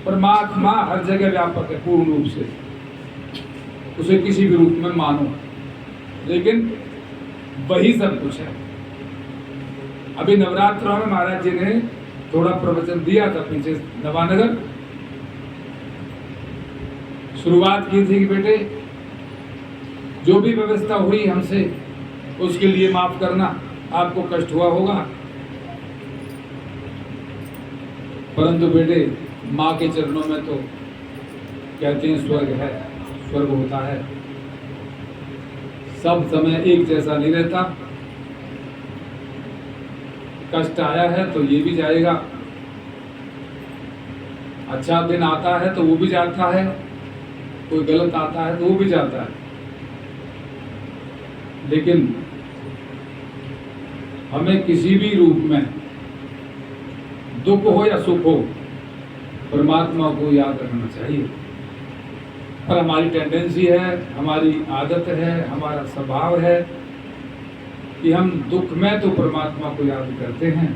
परमात्मा हर जगह व्यापक है पूर्ण रूप से, उसे किसी भी रूप में मानो, लेकिन वही सब कुछ है। अभी नवरात्रों में महाराज जी ने थोड़ा प्रवचन दिया था पीछे नवानगर, शुरुआत की थी कि बेटे जो भी व्यवस्था हुई हमसे उसके लिए माफ करना, आपको कष्ट हुआ होगा, परंतु बेटे माँ के चरणों में तो कहते हैं स्वर्ग है, स्वर्ग होता है, सब समय एक जैसा नहीं रहता। कष्ट आया है तो ये भी जाएगा, अच्छा दिन आता है तो वो भी जाता है, कोई गलत आता है तो वो भी जाता है, लेकिन हमें किसी भी रूप में दुख हो या सुख हो परमात्मा को याद रखना चाहिए। पर हमारी टेंडेंसी है, हमारी आदत है, हमारा स्वभाव है कि हम दुख में तो परमात्मा को याद करते हैं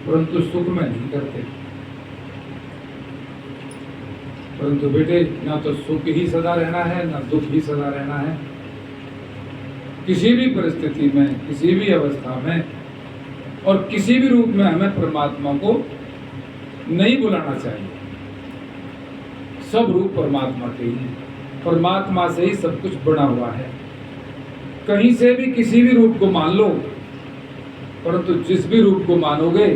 परंतु सुख में नहीं करते। परंतु बेटे ना तो सुख ही सदा रहना है ना दुख ही सदा रहना है। किसी भी परिस्थिति में, किसी भी अवस्था में और किसी भी रूप में हमें परमात्मा को नहीं बुलाना चाहिए। सब रूप परमात्मा के ही हैं, परमात्मा से ही सब कुछ बना हुआ है। कहीं से भी किसी भी रूप को मान लो, परंतु जिस भी रूप को मानोगे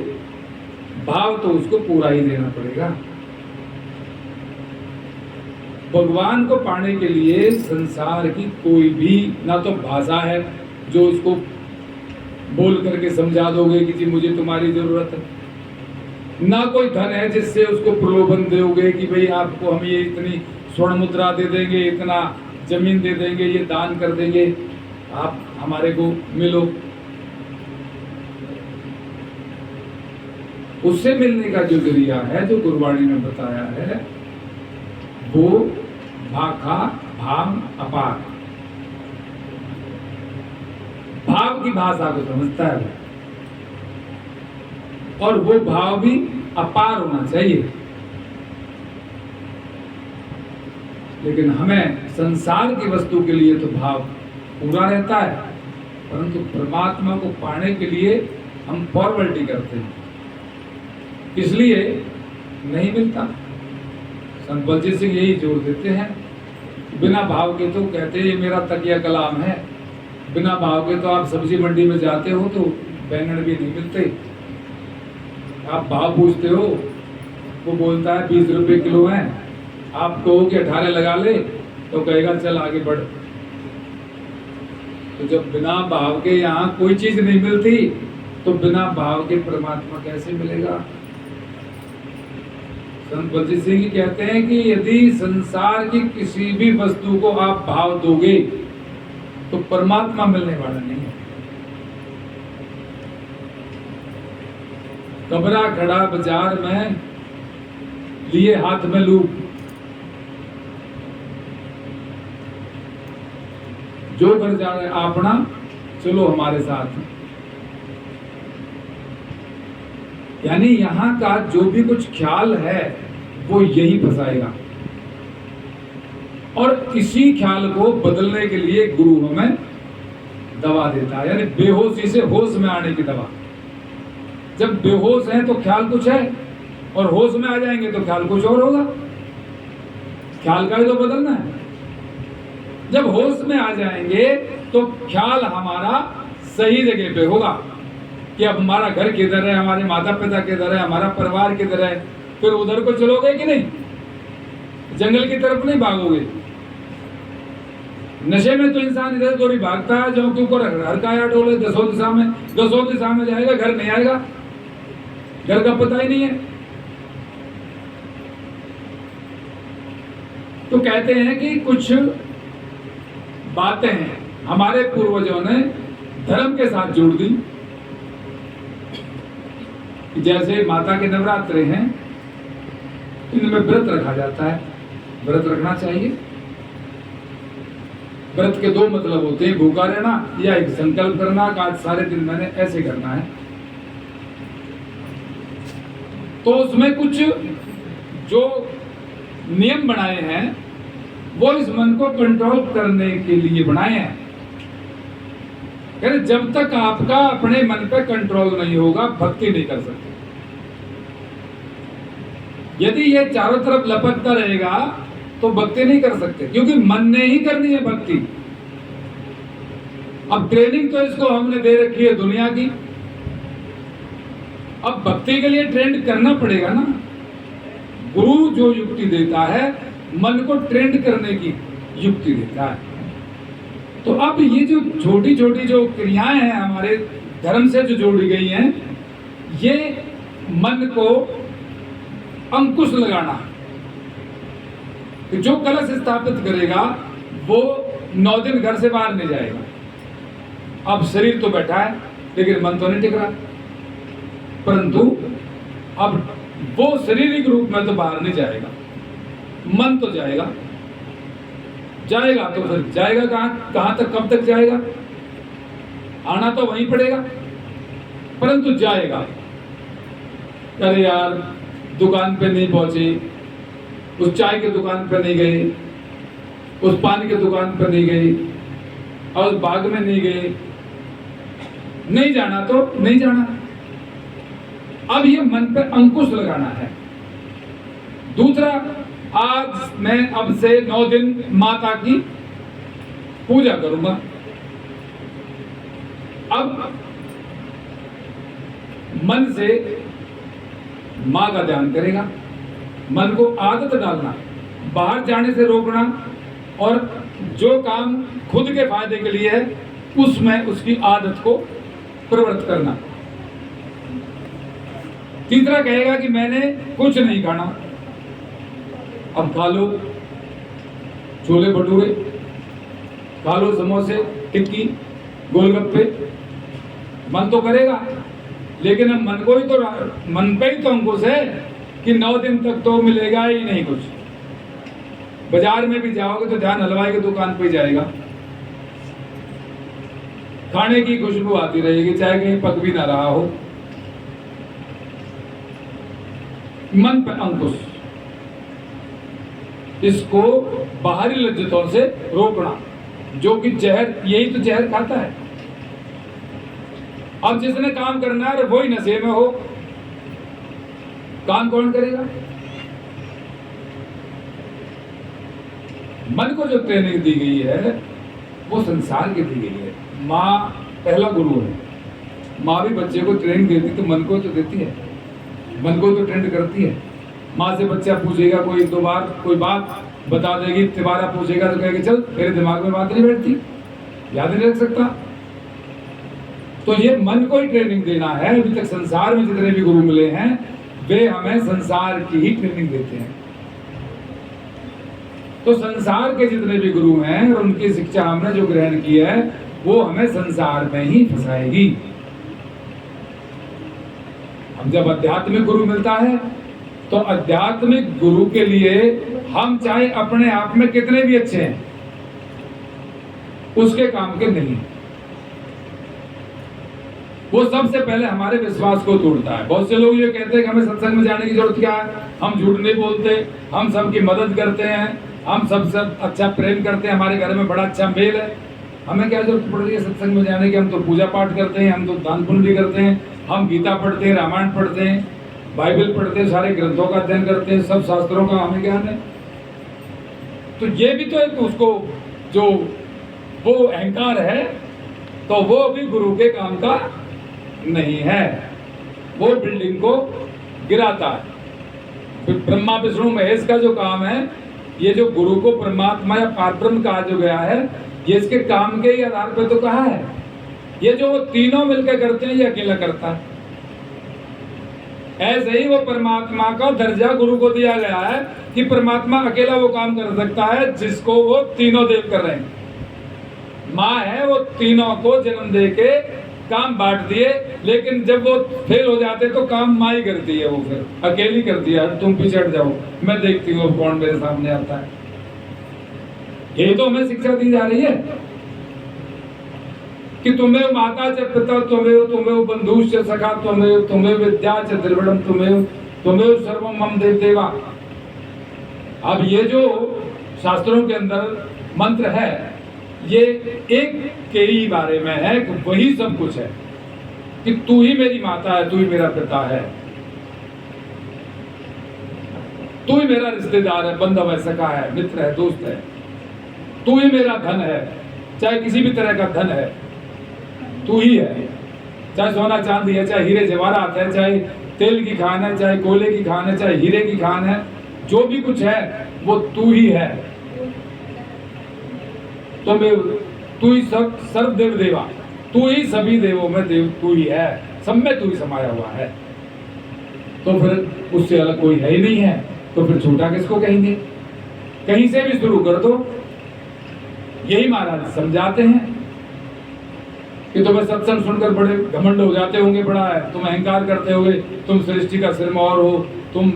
भाव तो उसको पूरा ही देना पड़ेगा। भगवान को पाने के लिए संसार की कोई भी ना तो भाषा है जो उसको बोल करके समझा दोगे कि जी मुझे तुम्हारी जरूरत है, ना कोई धन है जिससे उसको प्रलोभन दोगे कि भाई आपको हम ये इतनी स्वर्ण मुद्रा दे देंगे, इतना जमीन दे देंगे, ये दान कर देंगे, आप हमारे को मिलो। उससे मिलने का जो जरिया है, जो गुरबाणी ने बताया है, वो भाखा भाव अपार, भाव की भाषा को समझता है और वो भाव भी अपार होना चाहिए। लेकिन हमें संसार की वस्तु के लिए तो भाव पूरा रहता है, परंतु परमात्मा को पाने के लिए हम फॉर्मेलिटी करते हैं, इसलिए नहीं मिलता। संत बलजीत सिंह यही जोर देते हैं, बिना भाव के तो कहते हैं ये मेरा तकिया कलाम है, बिना भाव के तो आप सब्जी मंडी में जाते हो तो बैंगन भी नहीं मिलते। आप भाव पूछते हो, वो बोलता है 20 रुपए किलो है, आप कहो कि 18 लगा ले तो कहेगा चल आगे बढ़। तो जब बिना भाव के यहाँ कोई चीज नहीं मिलती तो बिना भाव के परमात्मा कैसे मिलेगा। संत बलजीत सिंह जी कहते हैं कि यदि संसार की किसी भी वस्तु को आप भाव दोगे तो परमात्मा मिलने वाला नहीं है। कबरा खड़ा बाजार में लिए हाथ में लूप, जो घर जा रहे अपना चलो हमारे साथ। यानी यहाँ का जो भी कुछ ख्याल है वो यही फंसाएगा और इसी ख्याल को बदलने के लिए गुरु हमें दवा देता है, यानी बेहोशी से होश में आने की दवा। जब बेहोश है तो ख्याल कुछ है और होश में आ जाएंगे तो ख्याल कुछ और होगा। ख्याल का ही तो बदलना है। जब होश में आ जाएंगे तो ख्याल हमारा सही जगह पे होगा कि अब हमारा घर किधर है, हमारे माता पिता किधर है, हमारा परिवार किधर है। फिर उधर को चलोगे कि नहीं, जंगल की तरफ नहीं भागोगे। नशे में तो इंसान इधर उधर ही भागता है, जो के ऊपर हर काया डोले, दसों दिशा में जाएगा, घर नहीं आएगा, घर का पता ही नहीं है। तो कहते हैं कि कुछ बातें हैं हमारे पूर्वजों ने धर्म के साथ जोड़ दी। जैसे माता के नवरात्रे हैं, इनमें व्रत रखा जाता है, व्रत रखना चाहिए। व्रत के दो मतलब होते हैं, भूखा रहना या एक संकल्प करना कि आज सारे दिन मैंने ऐसे करना है। तो उसमें कुछ जो नियम बनाए हैं वो इस मन को कंट्रोल करने के लिए बनाए हैं। कहते जब तक आपका अपने मन पे कंट्रोल नहीं होगा भक्ति नहीं कर सकते। यदि ये चारों तरफ लपकता रहेगा तो भक्ति नहीं कर सकते, क्योंकि मन ने ही करनी है भक्ति। अब ट्रेनिंग तो इसको हमने दे रखी है दुनिया की, अब भक्ति के लिए ट्रेंड करना पड़ेगा ना। गुरु जो युक्ति देता है मन को ट्रेंड करने की युक्ति देता है। तो अब ये जो छोटी छोटी जो क्रियाएं हैं हमारे धर्म से जो जोड़ी गई हैं, ये मन को अंकुश लगाना, कि जो कलश स्थापित करेगा वो 9 दिन घर से बाहर नहीं जाएगा। अब शरीर तो बैठा है लेकिन मन तो नहीं टिक रहा, परंतु अब वो शारीरिक रूप में तो बाहर नहीं जाएगा, मन तो जाएगा। जाएगा तो फिर जाएगा कहां तक, कब तक जाएगा? आना तो वहीं पड़ेगा, परंतु जाएगा। अरे यार दुकान पे नहीं पहुंचे, उस चाय की दुकान पे नहीं गए, उस पानी की दुकान पे नहीं गए, और उस बाग में नहीं गए, नहीं जाना तो नहीं जाना। अब ये मन पे अंकुश लगाना है। दूसरा, आज मैं अब से 9 दिन माता की पूजा करूंगा। अब मन से मां का ध्यान करेगा, मन को आदत डालना, बाहर जाने से रोकना, और जो काम खुद के फायदे के लिए है उसमें उसकी आदत को प्रवृत्त करना। तीसरा कहेगा कि मैंने कुछ नहीं खाना, अब खा लो छोले भटूरे, खा लो समोसे, टिक्की, गोलगप्पे। मन तो करेगा, लेकिन अब मन को ही तो, मन पे ही तो अंकुश है कि 9 दिन तक तो मिलेगा ही नहीं कुछ। बाजार में भी जाओगे तो ध्यान हलवाई की दुकान पे जाएगा, खाने की खुशबू आती रहेगी चाहे कहीं पक भी ना रहा हो। मन पे अंकुश, इसको बाहरी लज्जतों से रोकना, जो कि जहर, यही तो जहर खाता है। अब जिसने काम करना है वही नशे में हो, काम कौन करेगा? मन को जो ट्रेनिंग दी गई है वो संसार की दी गई है। माँ पहला गुरु है। माँ भी बच्चे को ट्रेनिंग देती तो मन को तो देती है, मन को तो ट्रेंड करती है। माँ से बच्चा पूछेगा कोई 2 बार कोई बात बता देगी, दोबारा पूछेगा तो कहेगी चल, मेरे दिमाग में बात नहीं बैठती, याद नहीं रख सकता। तो ये मन को ही ट्रेनिंग देना है। अभी तक संसार में जितने भी गुरु मिले हैं वे हमें संसार की ही ट्रेनिंग देते हैं। तो संसार के जितने भी गुरु हैं और उनकी शिक्षा हमने जो ग्रहण की है वो हमें संसार में ही फंसाएगी। हम जब आध्यात्मिक गुरु मिलता है तो आध्यात्मिक गुरु के लिए हम चाहे अपने आप में कितने भी अच्छे हैं उसके काम के नहीं, वो सबसे पहले हमारे विश्वास को तोड़ता है। बहुत से लोग ये कहते हैं कि हमें सत्संग में जाने की जरूरत क्या है, हम झूठ नहीं बोलते, हम सबकी मदद करते हैं, हम सबसे अच्छा प्रेम करते हैं, हमारे घर में बड़ा अच्छा मेल है, हमें क्या जरूरत पड़ रही है सत्संग में जाने की? हम तो पूजा पाठ करते हैं, हम तो दान पुण्य भी करते हैं, हम गीता पढ़ते हैं, रामायण पढ़ते हैं, बाइबल पढ़ते हैं, सारे ग्रंथों का अध्ययन करते हैं, सब शास्त्रों का हमें ज्ञान है। तो ये भी तो एक उसको जो वो अहंकार है तो वो भी गुरु के काम का नहीं है, वो बिल्डिंग को गिराता है। ब्रह्मा विष्णु महेश का जो काम है, ये जो गुरु को परमात्मा या पारब्रह्म कहा जो गया है, ये इसके काम के ही आधार पर तो कहा है। ये जो वो तीनों मिलकर करते हैं ये अकेला करता है। ऐसे ही वो परमात्मा का दर्जा गुरु को दिया गया है कि परमात्मा अकेला वो काम कर सकता है जिसको वो तीनों देव कर रहे हैं। माँ है, वो तीनों को जन्म दे के काम बांट दिए, लेकिन जब वो फेल हो जाते तो काम माँ ही करती है, वो फिर अकेली करती है। तुम पीछे हट जाओ, मैं देखती हूँ कौन मेरे सामने आता है। यही तो हमें शिक्षा दी जा रही है कि तुम्हें माता च पिता तुम्हें बंधुश्च सखा तुम्हें विद्या च द्रविड़म तुम्हें सर्वम मम देवा। अब ये जो शास्त्रों के अंदर मंत्र है ये एक के ही बारे में है कि वही सब कुछ है, कि तू ही मेरी माता है, तू ही मेरा पिता है, तू ही मेरा रिश्तेदार है, बंधव है, सखा है, मित्र है, दोस्त है, तू ही मेरा धन है, चाहे किसी भी तरह का धन है तू ही है, चाहे सोना चांदी है, चाहे हीरे जवाहरात है, चाहे तेल की खान है, चाहे कोयले की खान है, चाहे हीरे की खान है, जो भी कुछ है वो तू ही है। तो मैं तू ही सब सर्वदेव देवा, तू ही सभी देवों में देव तू ही है, सब में तू ही समाया हुआ है। तो फिर उससे अलग कोई है ही नहीं है, तो फिर छोटा किसको कहेंगे? कहीं से भी शुरू कर दो। यही महाराज समझाते हैं कि तुम्हें सत्संग सुनकर बड़े घमंड हो जाते होंगे, बड़ा है, तुम अहंकार करते होगे, तुम सृष्टि का सिरमौर हो, तुम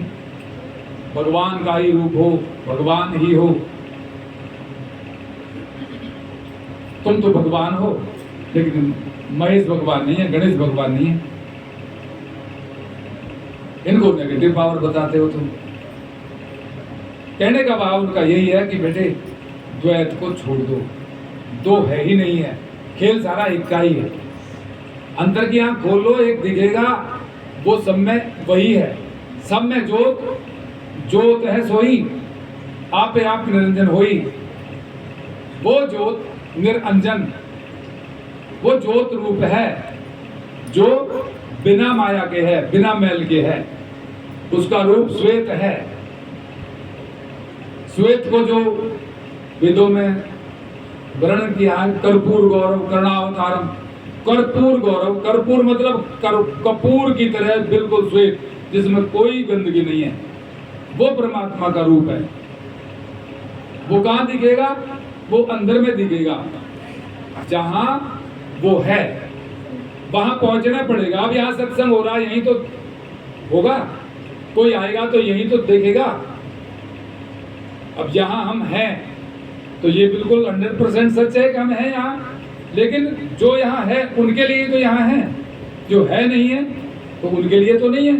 भगवान का ही रूप हो, भगवान ही हो, तुम तो भगवान हो, लेकिन महेश भगवान नहीं है, गणेश भगवान नहीं है। इनको नेगेटिव पावर बताते हो तुम। कहने का भाव उनका यही है कि बेटे द्वैत को छोड़ दो, दो है ही नहीं है, खेल सारा एक का ही है। अंतर की आंख खोल लो, एक दिखेगा, वो सब में वही है, सब में जोत, जोत है सोई, आपे आप निरंजन होई। वो जोत निरंजन, वो जोत रूप है जो बिना माया के है, बिना मैल के है, उसका रूप श्वेत है। श्वेत को जो वेदों में वर्णन किया है, कर्पूर गौरव कर्णावतारम, कर्पूर गौरव, कर्पूर मतलब कपूर की तरह बिल्कुल श्वेत, जिसमें कोई गंदगी नहीं है, वो परमात्मा का रूप है। वो कहां दिखेगा? वो अंदर में दिखेगा, जहां वो है वहां पहुंचना पड़ेगा। अब यहाँ सत्संग हो रहा है, यहीं तो होगा, कोई आएगा तो यहीं तो देखेगा। अब यहाँ हम हैं तो ये बिल्कुल 100% सच है कि हम हैं यहाँ, लेकिन जो यहाँ है उनके लिए तो यहाँ है, जो है नहीं है तो उनके लिए तो नहीं है।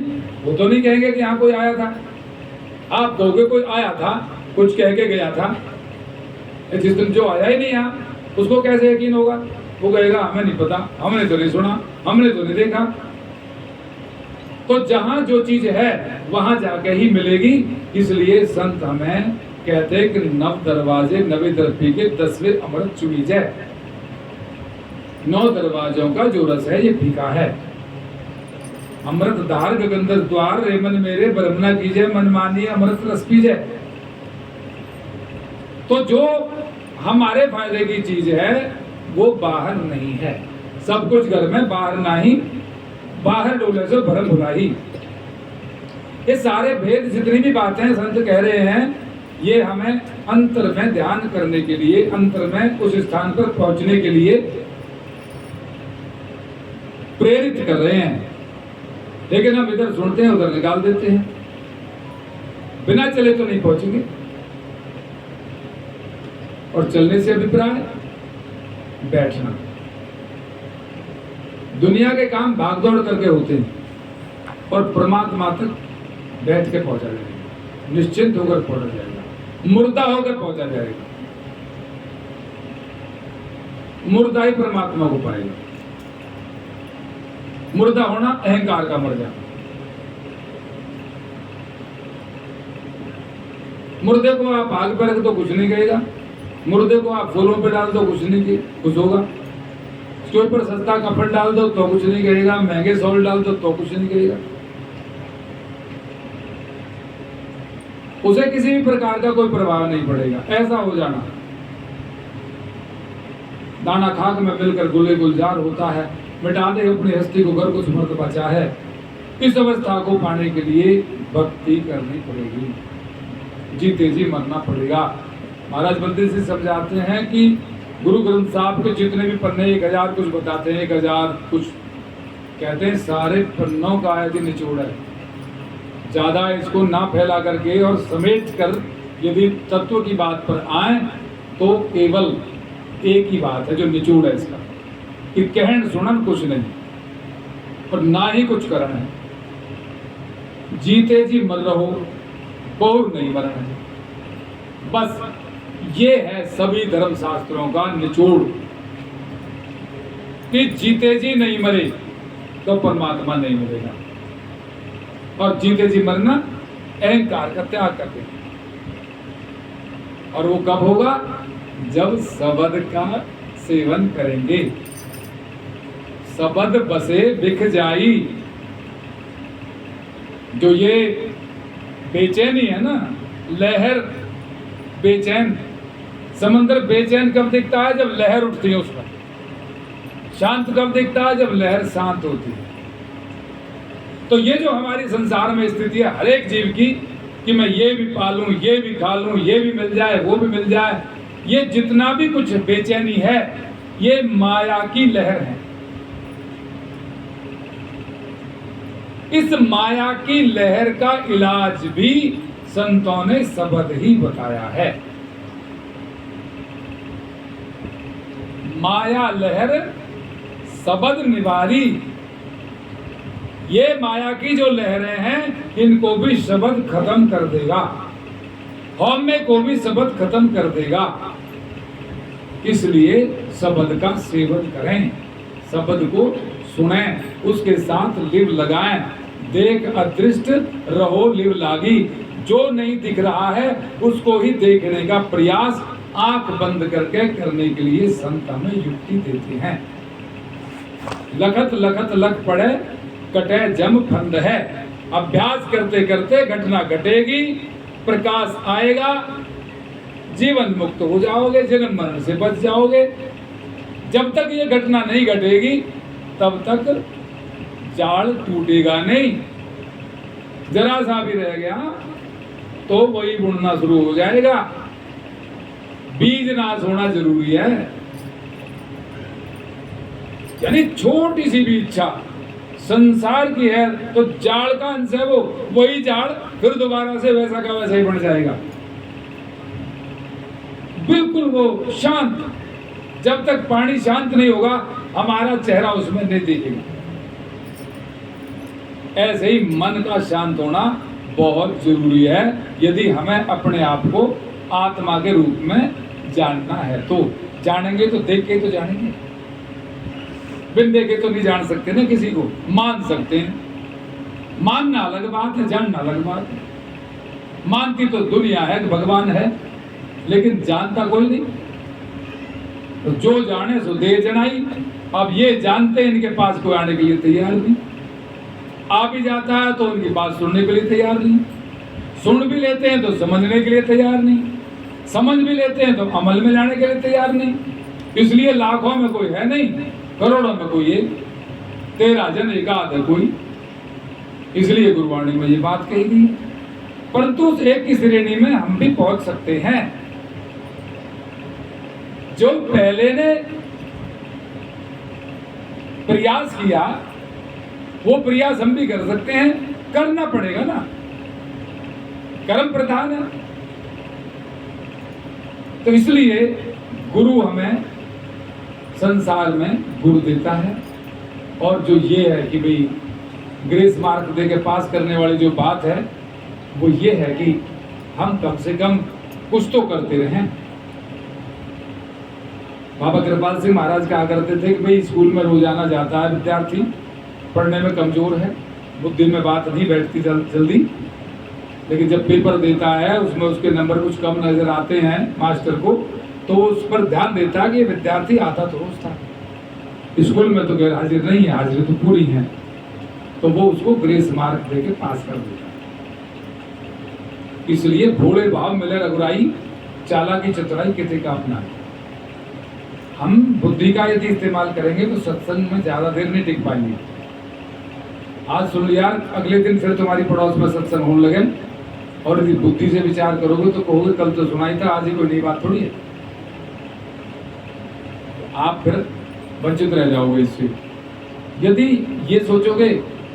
वो तो नहीं कहेंगे कि यहाँ कोई आया था। आप कहोगे कोई आया था, कुछ कह के गया था, जिस दिन जो आया ही नहीं यहाँ उसको कैसे यकीन होगा? वो कहेगा हमें नहीं पता, हमने तो नहीं सुना, हमने तो नहीं देखा। तो जहां जो चीज है वहां जाके ही मिलेगी। इसलिए संत हमें कहते हैं कि नव दरवाजे नवे दरपी के 10वें अमृत चुनी जाए। 9 दरवाजों का जो रस है ये फीका है। अमृत धार गगंधर द्वार, रे मन मेरे ब्रह्मना कीजिए, मन मानिए अमृत रस पीजिए। तो जो हमारे फायदे की चीज है वो बाहर नहीं है। सब कुछ घर में, बाहर नहीं, बाहर डोले से भरम भुलाई। ये सारे भेद जितनी भी बातें संत कह रहे हैं, ये हमें अंतर में ध्यान करने के लिए, अंतर में उस स्थान पर पहुंचने के लिए प्रेरित कर रहे हैं। लेकिन हम इधर सुनते हैं, उधर निकाल देते हैं। बिना चले तो नहीं पहुंचेंगे। और चलने से अभिप्राय बैठना। दुनिया के काम भागदौड़ करके होते हैं और परमात्मा तक बैठ के पहुंचा जाएगा, निश्चिंत होकर पहुंचा जाएगा, मुर्दा होकर पहुंचा जाएगा। मुर्दा ही परमात्मा को पाएगा। मुर्दा होना अहंकार का मर जाना। मुर्दे को आप आग पर रख तो कुछ नहीं कहेगा, मुर्दे को आप फूलों पे डाल दो कुछ नहीं कुछ होगा, उसके ऊपर सस्ता कफन डाल दो तो कुछ नहीं कहेगा, महंगे सॉल्ट डाल दो तो कुछ नहीं कहेगा। उसे किसी भी प्रकार का कोई प्रभाव नहीं पड़ेगा। ऐसा हो जाना। दाना खाक में मिलकर गुले गुलजार होता है, मिटा दे अपनी हस्ती को घर कुछ मर्द बचा है। इस अवस्था को पाने के लिए भक्ति करनी पड़ेगी, जीते जी मरना पड़ेगा। महाराज बंदे से समझाते हैं कि गुरु ग्रंथ साहब के जितने भी पन्ने 1000 कुछ बताते हैं, 1000 कुछ कहते हैं, सारे पन्नों का आयत निचोड़ है। ज्यादा इसको ना फैला करके और समेट कर यदि तत्व की बात पर आए तो केवल एक ही बात है जो निचोड़ है इसका, कि कहन सुनन कुछ नहीं और ना ही कुछ करना है। जीते जी मर रहो, बहुर नहीं मरना है। बस ये है सभी धर्म शास्त्रों का निचोड़ कि जीते जी नहीं मरे तो परमात्मा नहीं मिलेगा, और जीते जी मरना अहंकार का त्याग कर देना। और वो कब होगा? जब शब्द का सेवन करेंगे। शब्द बसे बिख जाई। जो ये बेचैनी है ना, लहर बेचैन, समंदर बेचैन कब दिखता है? जब लहर उठती है उस पर। शांत कब दिखता है? जब लहर शांत होती है। तो ये जो हमारी संसार में स्थिति है हर एक जीव की, कि मैं ये भी पालूं, ये भी खा लूं, ये भी मिल जाए, वो भी मिल जाए, ये जितना भी कुछ बेचैनी है, ये माया की लहर है। इस माया की लहर का इलाज भी संतों ने शब्द ही बताया है। माया लहर शब्द निवारी। ये माया की जो लहरें हैं, इनको भी शब्द खत्म कर देगा, हौमे को भी शब्द खत्म कर देगा। इसलिए शब्द का सेवन करें, शब्द को सुनें, उसके साथ लिव लगाएं। देख अदृष्ट रहो लिव लागी। जो नहीं दिख रहा है उसको ही देखने का प्रयास आंख बंद करके करने के लिए संत हमें युक्ति देते हैं। लखत लखत लख पड़े कटे जम फंद है। अभ्यास करते करते घटना घटेगी, प्रकाश आएगा, जीवन मुक्त हो जाओगे, जन्म मरण से बच जाओगे। जब तक ये घटना नहीं घटेगी तब तक जाल टूटेगा नहीं। जरा सा भी रह गया तो वही बुनना शुरू हो जाएगा। बीज नाश होना जरूरी है। यानी छोटी सी भी इच्छा संसार की है तो जाड़ का अंश है, वो वही जाड़ फिर दोबारा से वैसा का वैसा ही बन जाएगा। बिल्कुल वो शांत, जब तक पानी शांत नहीं होगा हमारा चेहरा उसमें नहीं दिखेगा। ऐसे ही मन का शांत होना बहुत जरूरी है यदि हमें अपने आप को आत्मा के रूप में जानना है। तो जानेंगे तो देख के तो जानेंगे, बिन देखे तो नहीं जान सकते ना। किसी को मान सकते हैं, मानना अलग बात है, जानना अलग बात है। मानती तो दुनिया है कि भगवान है, लेकिन जानता कोई नहीं। तो जो जाने सो दे जनाई। अब ये जानते हैं, इनके पास कोई आने के लिए तैयार नहीं। आ भी जाता है तो उनकी बात सुनने के लिए तैयार नहीं। सुन भी लेते हैं तो समझने के लिए तैयार नहीं। समझ भी लेते हैं तो अमल में लाने के लिए तैयार नहीं। इसलिए लाखों में कोई है नहीं, करोड़ों में कोई एक, 13 जन एकाध है कोई। इसलिए गुरुवाणी में ये बात कही गई। परंतु उस एक की श्रेणी में हम भी पहुंच सकते हैं। जो पहले ने प्रयास किया वो प्रयास हम भी कर सकते हैं। करना पड़ेगा ना, कर्म प्रधान है। तो इसलिए गुरु हमें संसार में गुरु देता है। और जो ये है कि भाई ग्रेस मार्क दे के पास करने वाली जो बात है वो ये है कि हम कम से कम कुछ तो करते रहें। बाबा कृपाल सिंह महाराज कहा करते थे कि भाई स्कूल में रोजाना जाता है विद्यार्थी, पढ़ने में कमजोर है, बुद्धि में बात नहीं बैठती जल्दी, लेकिन जब पेपर देता है उसमें उसके नंबर कुछ कम नजर आते हैं मास्टर को, तो उस पर ध्यान देता है कि विद्यार्थी आता तो रोज था, स्कूल में तो गैर हाजिर नहीं है, हाजिरी तो पूरी है, तो वो उसको ग्रेस मार्क देके पास कर देता है। इसलिए भोले भाव मिले रघुराई, चालाकी चतुराई किसी का अपना है। हम बुद्धि का यदि इस्तेमाल करेंगे तो सत्संग में ज्यादा देर नहीं टिक पाएंगे। आज सुन लो यार, अगले दिन फिर तुम्हारी पड़ोस में सत्संग होने लगे, और यदि बुद्धि से विचार करोगे तो कहोगे कल तो सुनाई था, आज ही कोई नई बात थोड़ी है। आप फिर वंचित रह जाओगे इससे। यदि ये सोचोगे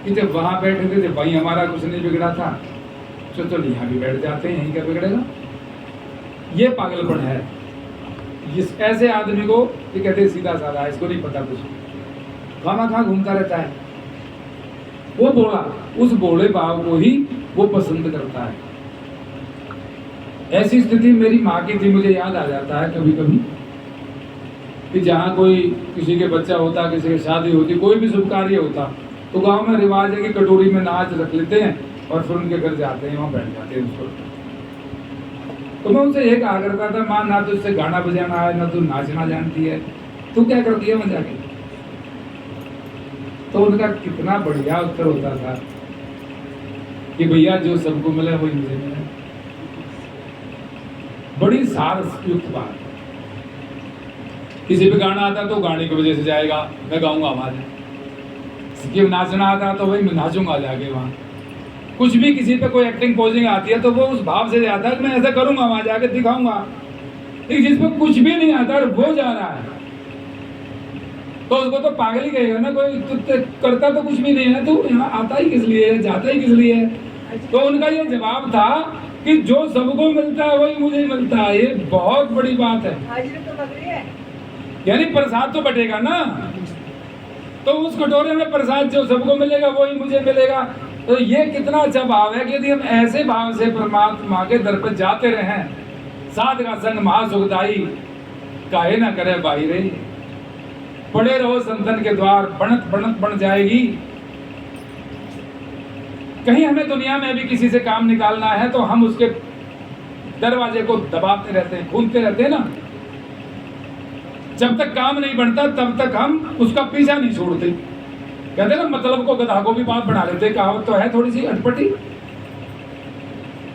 कि जब वहां बैठे थे जब वहीं हमारा कुछ नहीं बिगड़ा था, तो चलो यहाँ भी बैठ जाते हैं, यहीं क्या बिगड़ेगा। ये पागलपन है। इस ऐसे आदमी को ये कहते सीधा साधा है, इसको नहीं पता कुछ, खामा घूमता रहता है। वो बोला, उस भोले भाव को ही वो पसंद करता है। ऐसी स्थिति मेरी माँ की थी, मुझे याद आ जाता है कभी कभी कि जहाँ कोई किसी के बच्चा होता, किसी की शादी होती, कोई भी शुभ कार्य होता, तो गांव में रिवाज है कि कटोरी में नाच रख लेते हैं और फिर उनके घर जाते हैं, वहाँ बैठ जाते हैं उसको। तो मैं उनसे ये कहा करता था, माँ ना तो उससे गाना बजाना है, ना तो नाचना जानती है, तू क्या करती है वहाँ जाके? तो उनका कितना बढ़िया उत्तर होता था कि भैया जो सबको मिले वही मुझे मिले। बड़ी सार युक्त बात। किसी पे गाना आता तो गाने की वजह से जाएगा, मैं गाऊंगा हमारे। किसी नाचना आता तो वही मैं नाचूंगा जाके वहाँ। कुछ भी किसी पे कोई एक्टिंग पोजिंग आती है तो वो उस भाव से जाता है, मैं ऐसा करूंगा वहां जाके दिखाऊंगा। लेकिन जिसपे कुछ भी नहीं आता और वो जा रहा है तो उसको तो पागल ही कहेगा ना कोई। तो करता तो कुछ भी नहीं है, तो यहाँ आता ही किस लिए है, जाता ही किस लिए है? तो उनका ये जवाब था कि जो सबको मिलता है वही मुझे मिलता है। ये बहुत बड़ी बात है। यानी प्रसाद तो बटेगा ना, तो उस कटोरे में प्रसाद जो सबको मिलेगा वही मुझे मिलेगा। तो ये कितना अच्छा भाव है कि यदि हम ऐसे भाव से परमात्मा के दर पर जाते रहें, साध का संग महासुखदाई, काहे ना करे भाई रे, पड़े रहो संतन के द्वार, बनत बनत बन जाएगी। कहीं हमें दुनिया में भी किसी से काम निकालना है तो हम उसके दरवाजे को दबाते रहते हैं, खूंदते रहते हैं ना। जब तक काम नहीं बनता तब तक हम उसका पीछा नहीं छोड़ते। कहते हैं ना, मतलब को गधा को भी बात बना लेते। कहावत तो है थोड़ी सी अटपटी।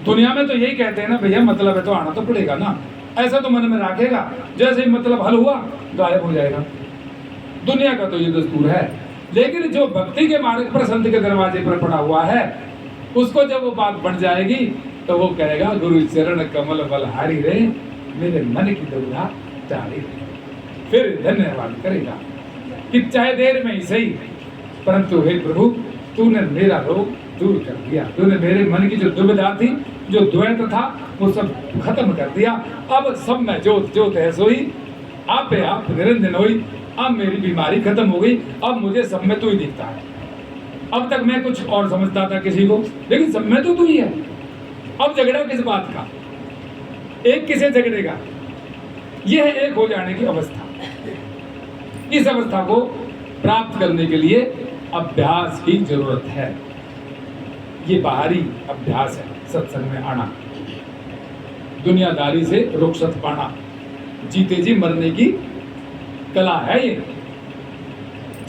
दुनिया में तो यही कहते हैं ना, भैया मतलब है तो आना तो पड़ेगा ना, ऐसा तो मन में रखेगा, जैसे ही मतलब हल हुआ गायब हो जाएगा। दुनिया का तो ये दस्तूर है। लेकिन जो भक्ति के मार्ग पर संत के दरवाजे पर पड़ा हुआ है, उसको जब वो बात बन जाएगी तो वो कहेगा, गुरु चरण कमल बलहारी रे, मेरे मन की दुविधा टाली रे। फिर धन्यवाद करेगा कि चाहे देर में ही सही, परंतु हे प्रभु तूने मेरा रोग दूर कर दिया। तूने मेरे मन की जो दुविधा थी, जो द्वैत था, वो सब खत्म कर दिया। अब सब में ज्योत ज्योत है सोई, आपे आप निरंजन होई। अब मेरी बीमारी खत्म हो गई, अब मुझे सब में तू ही दिखता है। अब तक मैं कुछ और समझता था किसी को, लेकिन सब में तो तू ही है। अब झगड़ा किस बात का, एक किसे झगड़ेगा? यह है एक हो जाने की अवस्था। इस अवस्था को प्राप्त करने के लिए अभ्यास की जरूरत है। ये बाहरी अभ्यास है, सत्संग में आना, दुनियादारी से रुखसत पाना, जीते जी मरने की कला है ये।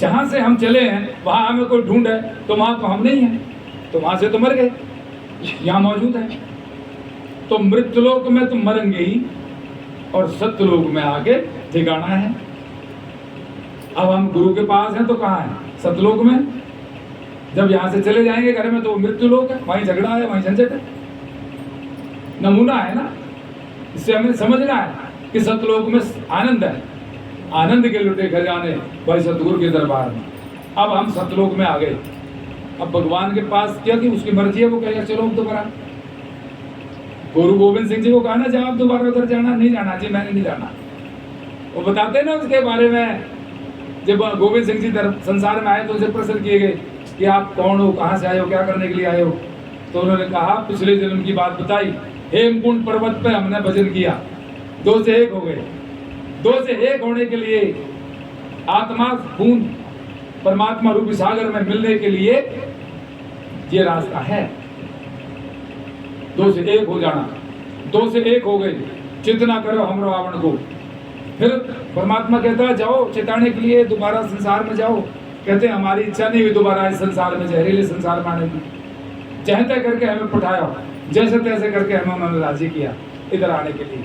जहां से हम चले हैं वहां हमें कोई ढूंढ है तो वहां तो हम नहीं हैं, तो वहां से तो मर गए, यहाँ मौजूद है। तो मृत्युलोक में तो मरेंगे ही, और सत्यलोक में आके ठिकाना है। अब हम गुरु के पास हैं तो कहाँ है? सतलोक में। जब यहाँ से चले जाएंगे घर में तो मृत्युलोक है, वहीं झगड़ा है, वहीं झंझट है। नमूना है ना। इससे हमें समझना है कि सतलोक में आनंद है, आनंद के लुटे खजाने भाई सतगुरु के दरबार में। अब हम सतलोक में आ गए। अब भगवान के पास क्या कि उसकी मर्जी है, वो कहेगा चलो दोबारा। गुरु गोविंद सिंह जी को कहा ना, जब आप दोबारा उधर जाना, नहीं जाना जी, मैंने नहीं जाना। वो बताते हैं ना उसके बारे में, जब गोविंद सिंह जी संसार में आए तो उनसे प्रश्न किए गए कि आप कौन हो, कहाँ से आए हो, क्या करने के लिए आए हो? तो उन्होंने कहा, पिछले जन्म की बात बताई। हेमकुंड पर्वत पे हमने भजन किया, 2 से 1 हो गए। 2 से 1 होने के लिए, आत्मा खून परमात्मा रूपी सागर में मिलने के लिए ये रास्ता है। 2 से 1 हो जाना। 2 से 1 हो गए, चितना करो हम रावण को। फिर परमात्मा कहता है जाओ चिताने के लिए, दोबारा संसार में जाओ। कहते हैं हमारी इच्छा नहीं हुई दोबारा इस संसार में, जहरीले संसार में आने की। चाहते करके हमें पठाया, जैसे तैसे करके हमें उन्होंने राजी किया इधर आने के लिए।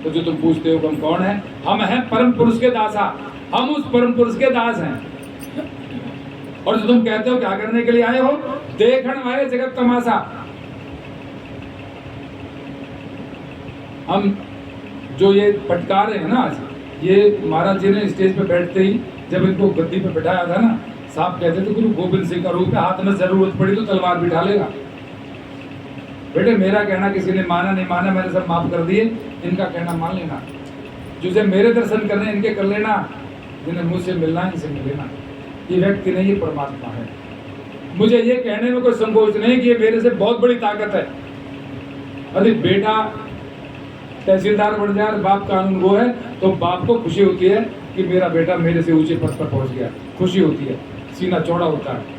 तो जो तुम पूछते हो हम कौन है, हम हैं परम पुरुष के दासा। हम उस परम पुरुष के दास हैं। और जो तुम कहते हो क्या करने के लिए आए हो, देखण आए जगत तमाशा। हम जो ये फटकार रहे हैं ना आज, ये महाराज जी ने स्टेज पे बैठते ही जब इनको गद्दी पे बैठाया था ना, साहब कहते थे गुरु गोविंद सिंह का रूप है, हाथ में जरूरत पड़ी तो तलवार बिठा लेगा। बेटे मेरा कहना किसी ने माना नहीं माना, मैंने सब माफ कर दिए, इनका कहना मान लेना। जिसे मेरे दर्शन करने इनके कर लेना, जिन्हें मुझसे मिलना इनसे मिल लेना। ये व्यक्ति नहीं, ये परमात्मा है। मुझे ये कहने में कोई संकोच नहीं कि ये मेरे से बहुत बड़ी ताकत है, अरे बेटा तहसीलदार बन जाए, बाप कानून वो है, तो बाप को खुशी होती है कि मेरा बेटा मेरे से ऊंचे पद पर पहुंच गया, खुशी होती है, सीना चौड़ा होता है।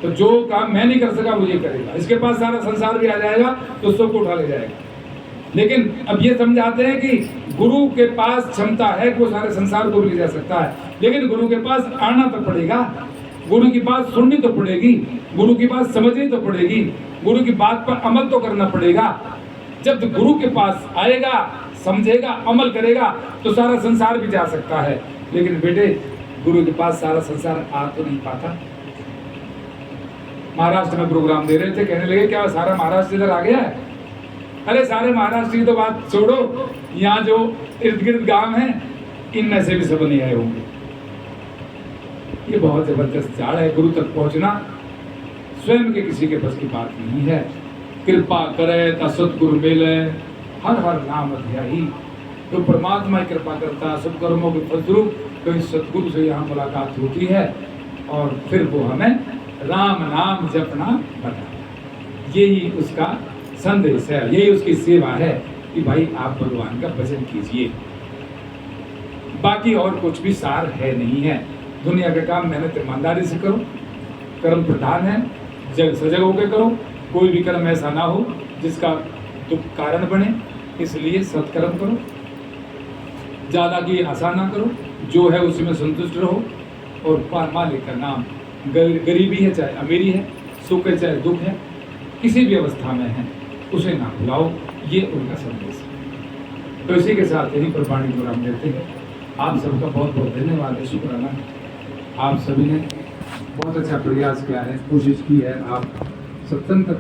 तो जो काम मैं नहीं कर सका वो ये करेगा, इसके पास सारा संसार भी आ जाएगा तो सबको उठा ले जाएगा। लेकिन अब ये समझाते हैं कि गुरु के पास क्षमता है कि वो सारे संसार को भी ले जा सकता है, लेकिन गुरु के पास आना तो पड़ेगा, गुरु की बात सुननी तो पड़ेगी, गुरु की बात समझनी तो पड़ेगी, गुरु की बात पर अमल तो करना पड़ेगा। जब तो गुरु के पास आएगा, समझेगा, अमल करेगा तो सारा संसार भी जा सकता है। लेकिन बेटे गुरु के पास सारा संसार आ तो नहीं पाता। महाराष्ट्र में प्रोग्राम दे रहे थे, कहने लगे क्या सारा महाराष्ट्र इधर आ गया है? अरे सारे महाराष्ट्र की तो बात छोड़ो, यहाँ जो इर्द गिर्द गांव हैं इनमें से भी सब नहीं आए होंगे। ये बहुत जबरदस्त जाड़ है। गुरु तक पहुंचना स्वयं के किसी के बस की बात नहीं है। कृपा करे ता सतगुरु मिले, हर हर नाम ध्याही। तो परमात्मा की कृपा करता, सब कर्मों के फलस्वरूप कहीं सतगुरु से यहाँ मुलाकात होती है और फिर वो हमें राम नाम जपना बताता। यही उसका संदेश है, यही उसकी सेवा है कि भाई आप भगवान का भजन कीजिए। बाकी और कुछ भी सार है नहीं है। दुनिया का काम मेहनत ईमानदारी से करो, कर्म प्रधान है, जग सजग होकर करो। कोई भी कर्म ऐसा ना हो जिसका दुख कारण बने, इसलिए सत्कर्म करो। ज़्यादा की आशा ना करो, जो है उसी में संतुष्ट रहो। और मालिक का नाम, गरीबी है चाहे अमीरी है, सुख है चाहे दुख है, किसी भी अवस्था में है उसे ना भुलाओ। ये उनका संदेश है। तो इसी के साथ यही प्रमाणिक विराम देते हैं। आप सबका बहुत बहुत धन्यवाद है, शुक्राना। आप सभी ने बहुत अच्छा प्रयास किया है, कोशिश की है। आप सत्संग का